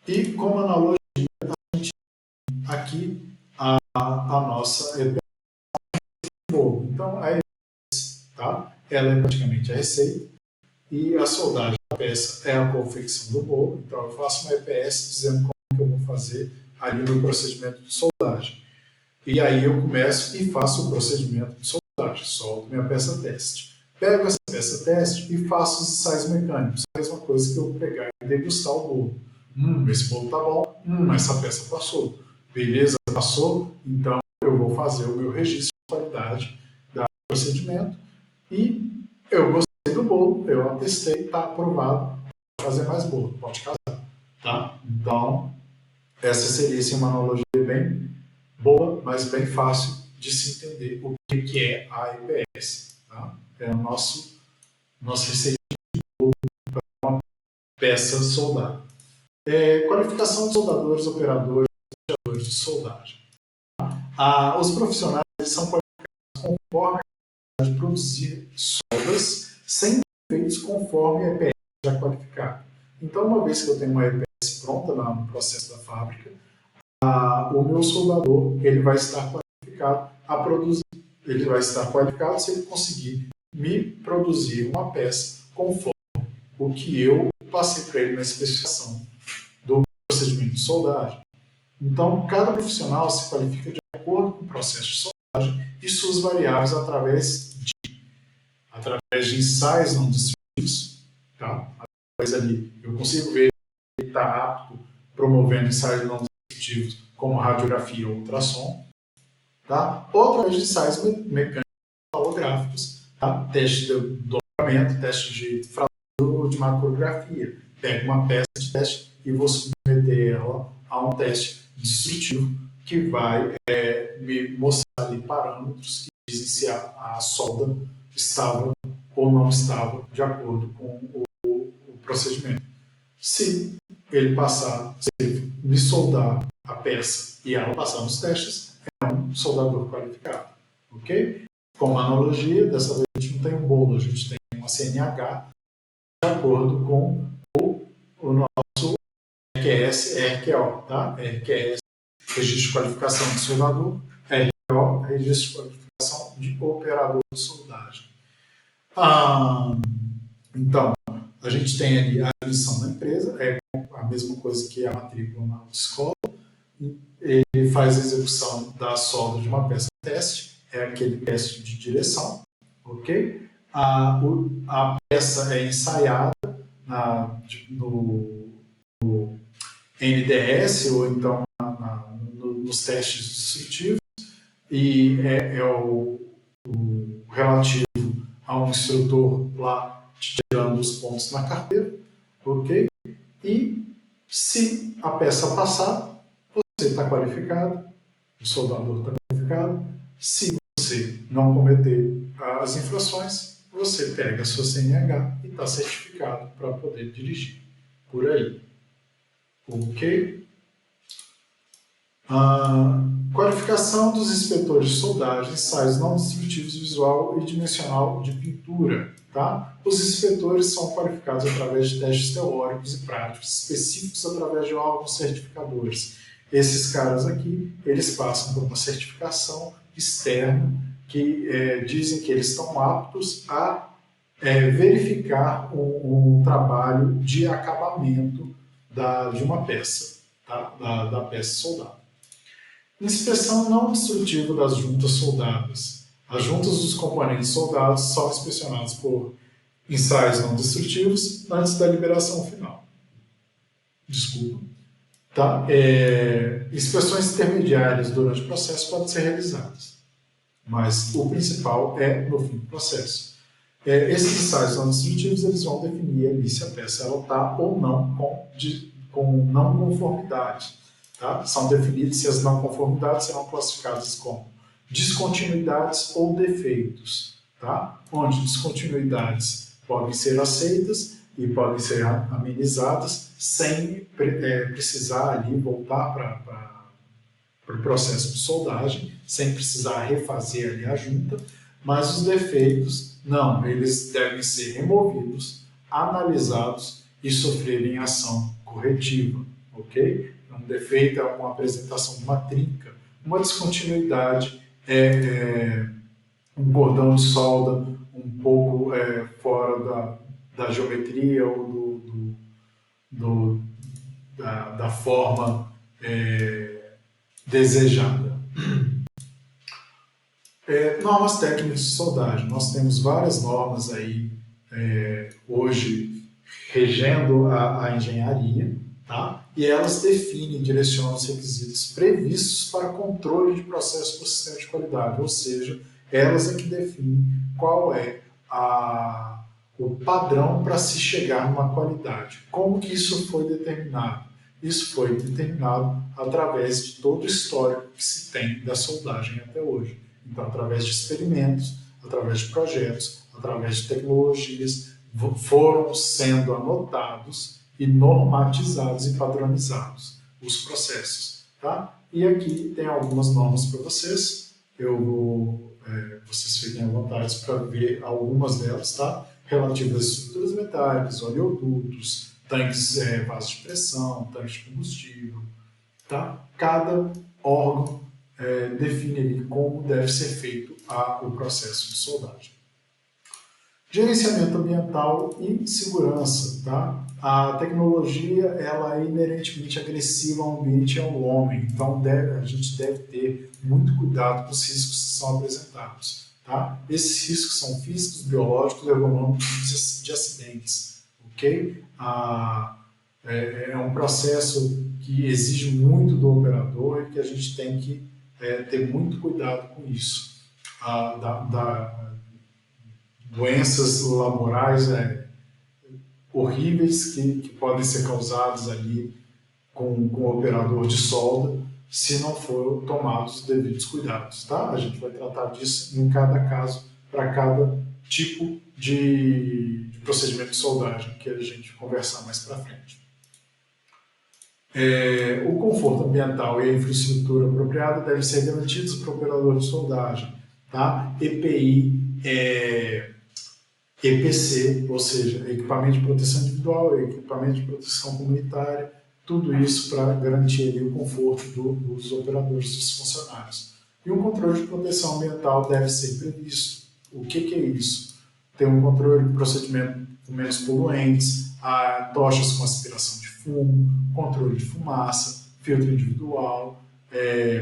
E como analogia, a gente tem aqui a nossa EPS. Então, a EPS, tá? Ela é praticamente a receita, e a soldagem da peça é a confecção do bolo. Então, eu faço uma EPS dizendo como que eu vou fazer ali no procedimento de soldagem. E aí eu começo e faço o procedimento de soldagem, solto minha peça teste. Pego essa peça teste e faço os ensaios mecânicos. A mesma coisa que eu pegar e degustar o bolo. Esse bolo tá bom. Essa peça passou. Beleza, passou. Então eu vou fazer o meu registro de qualidade do procedimento. E eu gostei do bolo, eu atestei, está aprovado. Pode fazer mais bolo, pode casar. Tá? Então, essa seria assim, uma analogia bem boa, mas bem fácil de se entender o que é a EPS. Tá? É o nosso receita de bolo para uma peça soldada. Qualificação de soldadores, operadores de soldagem. Os profissionais são qualificados conforme de produzir soldas sem defeitos conforme a EPS já qualificada. Então, uma vez que eu tenho uma EPS pronta lá no processo da fábrica, o meu soldador ele vai estar qualificado a produzir. Ele vai estar qualificado se ele conseguir me produzir uma peça conforme o que eu passei para ele na especificação do procedimento de soldagem. Então, cada profissional se qualifica de acordo com o processo de soldagem e suas variáveis através de ensaios não destrutivos. Tá? Através ali, eu consigo ver que ele está apto promovendo ensaios não destrutivos como radiografia ou ultrassom. Tá? Ou através de ensaios mecânicos holográficos, tá? Teste de dobramento, teste de fratura de macrografia. Pego uma peça de teste e vou submeter ela a um teste destrutivo que vai me mostrar ali parâmetros que dizem se a solda estava ou não estava de acordo com o procedimento. Se ele passar, se ele me soldar a peça e ela passar nos testes, é um soldador qualificado. Ok? Como analogia, dessa vez a gente não tem um bolo, a gente tem uma CNH de acordo com o nosso RQS, RQO, tá? RQS, Registro de Qualificação de Soldador, RQO, Registro de Qualificação de Operador de Soldagem. Então, a gente tem ali a admissão na empresa, é a mesma coisa que a matrícula na autoescola. Ele faz a execução da solda de uma peça de teste, é aquele teste de direção, ok? A peça é ensaiada no NDS ou então nos testes destrutivos e é o relativo a um instrutor lá tirando os pontos na carteira, ok? E se a peça passar, você está qualificado, o soldador está qualificado. Se você não cometer as infrações, você pega a sua CNH e está certificado para poder dirigir por aí. Ok? Qualificação dos inspetores de soldagem, ensaios não destrutivos visual e dimensional de pintura. Tá? Os inspetores são qualificados através de testes teóricos e práticos específicos através de órgãos certificadores. Esses caras aqui, eles passam por uma certificação externa que dizem que eles estão aptos a verificar um trabalho de acabamento de uma peça, tá? da peça soldada. Inspeção não destrutiva das juntas soldadas. As juntas dos componentes soldados são inspecionadas por ensaios não destrutivos antes da liberação final. Desculpa. Tá? Inspeções intermediárias durante o processo podem ser realizadas, mas o principal é no fim do processo. Esses ensaios não destrutivos eles vão definir ali se a peça está ou não com não conformidade. Tá? São definidos se as não conformidades serão classificadas como descontinuidades ou defeitos, tá? Onde descontinuidades podem ser aceitas e podem ser amenizadas sem precisar ali voltar para o processo de soldagem, sem precisar refazer ali a junta, mas os defeitos, não, eles devem ser removidos, analisados e sofrerem ação corretiva, ok? Um defeito é uma apresentação de uma trinca, uma descontinuidade um cordão de solda um pouco fora da geometria ou da forma desejada. Normas técnicas de soldagem. Nós temos várias normas aí hoje regendo a engenharia, tá? E elas definem e direcionam os requisitos previstos para controle de processo por sistema de qualidade, ou seja, elas é que definem qual é o padrão para se chegar numa qualidade. Como que isso foi determinado? Isso foi determinado através de todo o histórico que se tem da soldagem até hoje. Então, através de experimentos, através de projetos, através de tecnologias, foram sendo anotados e normatizados e padronizados os processos. Tá? E aqui tem algumas normas para vocês. Eu vou vocês fiquem à vontade para ver algumas delas, tá? Relativas às estruturas metálicas, oleodutos, tanques, vasos de pressão, tanques de combustível, tá? Cada órgão define ali como deve ser feito o processo de soldagem. Gerenciamento ambiental e segurança, tá? A tecnologia ela é inerentemente agressiva ao ambiente e ao homem, então a gente deve ter muito cuidado com os riscos que são apresentados, tá? Esses riscos são físicos, biológicos e ergonômicos de acidentes, ok? É um processo que exige muito do operador e que a gente tem que ter muito cuidado com isso. Doenças laborais horríveis que podem ser causadas ali com o operador de solda se não for tomados os devidos cuidados, tá? A gente vai tratar disso em cada caso, para cada tipo de procedimento de soldagem que a gente conversar mais para frente. O conforto ambiental e a infraestrutura apropriada devem ser garantidos para o operador de soldagem, tá? EPI, EPC, ou seja, equipamento de proteção individual, equipamento de proteção comunitária, tudo isso para garantir ali o conforto dos operadores, dos funcionários. E um controle de proteção ambiental deve ser previsto. O que é isso? Ter um controle de procedimento com menos poluentes, tochas com aspiração de fumo, controle de fumaça, filtro individual,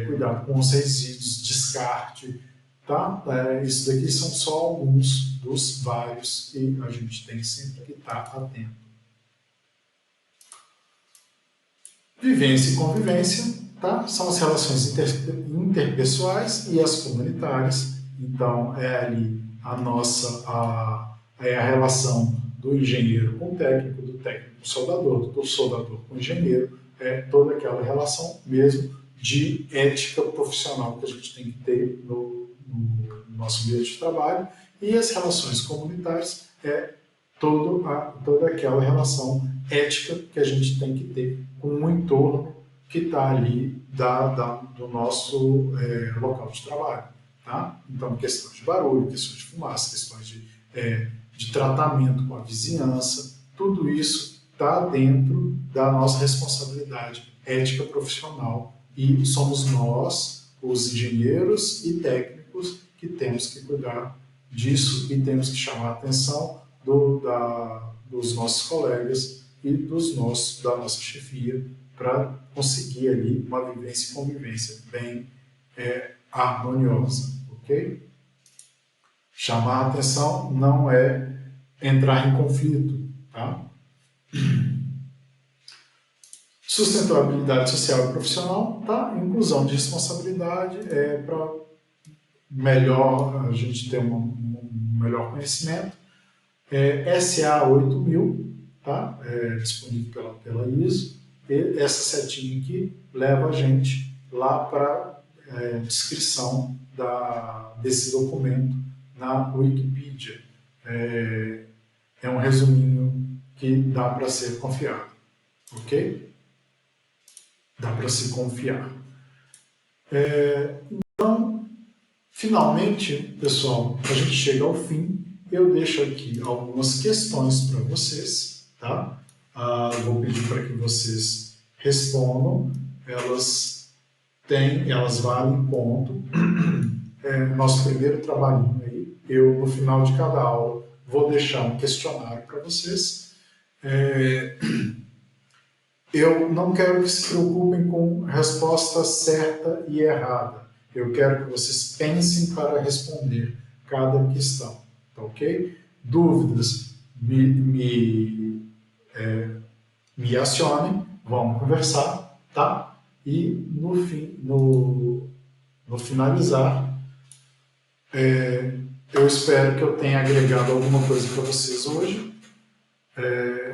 cuidado com os resíduos, descarte, tá? Isso daqui são só alguns dos vários que a gente tem sempre que estar atento. Vivência e convivência, tá? São as relações interpessoais e as comunitárias. Então, é ali a relação do engenheiro com o técnico, do técnico com o soldador, do soldador com o engenheiro, toda aquela relação mesmo de ética profissional que a gente tem que ter no nosso ambiente de trabalho, e as relações comunitárias toda aquela relação ética que a gente tem que ter com o entorno que está ali do nosso local de trabalho. Tá? Então, questões de barulho, questões de fumaça, questões de tratamento com a vizinhança, tudo isso está dentro da nossa responsabilidade ética profissional, e somos nós, os engenheiros e técnicos, que temos que cuidar disso e temos que chamar a atenção dos nossos colegas e da nossa chefia para conseguir ali uma vivência e convivência bem harmoniosa, ok? Chamar a atenção não é entrar em conflito, tá? Sustentabilidade social e profissional, tá? Inclusão de responsabilidade para a gente ter um melhor conhecimento. SA 8000, tá? Disponível pela ISO, e essa setinha aqui leva a gente lá para a descrição desse documento na Wikipedia. É um resuminho que dá para ser confiado, ok? Dá para se confiar. Então, finalmente, pessoal, a gente chega ao fim. Eu deixo aqui algumas questões para vocês, tá? Vou pedir para que vocês respondam. Elas valem ponto. Nosso primeiro trabalhinho aí. Eu, no final de cada aula, vou deixar um questionário para vocês. Eu não quero que se preocupem com resposta certa e errada. Eu quero que vocês pensem para responder cada questão, tá ok? Dúvidas, me acionem, vamos conversar, tá? E no finalizar, eu espero que eu tenha agregado alguma coisa para vocês hoje.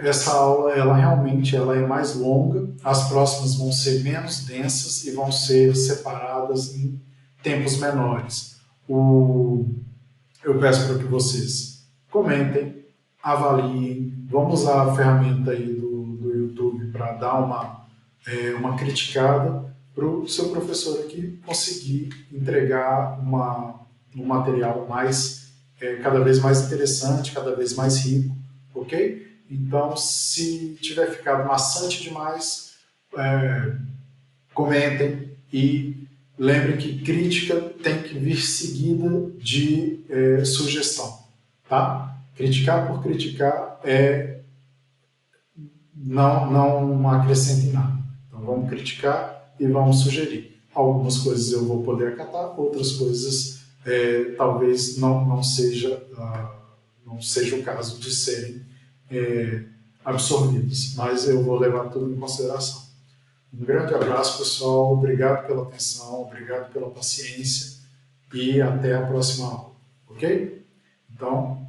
Essa aula, ela realmente é mais longa, as próximas vão ser menos densas e vão ser separadas em tempos menores. Eu peço para que vocês comentem, avaliem, vamos usar a ferramenta aí do YouTube para dar uma criticada para o seu professor aqui conseguir entregar uma um material cada vez mais interessante, cada vez mais rico, ok? Então, se tiver ficado maçante demais, comentem e lembrem que crítica tem que vir seguida de sugestão, tá? Criticar por criticar não acrescenta em nada. Então vamos criticar e vamos sugerir. Algumas coisas eu vou poder acatar, outras coisas talvez não seja o caso de serem absorvidas, mas eu vou levar tudo em consideração. Um grande abraço, pessoal. Obrigado pela atenção, obrigado pela paciência e até a próxima aula, ok? Então,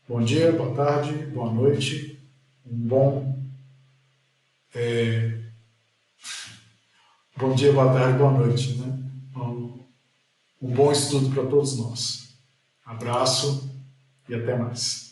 bom dia, boa tarde, boa noite, bom dia, boa tarde, boa noite, né? Um bom estudo para todos nós. Abraço e até mais.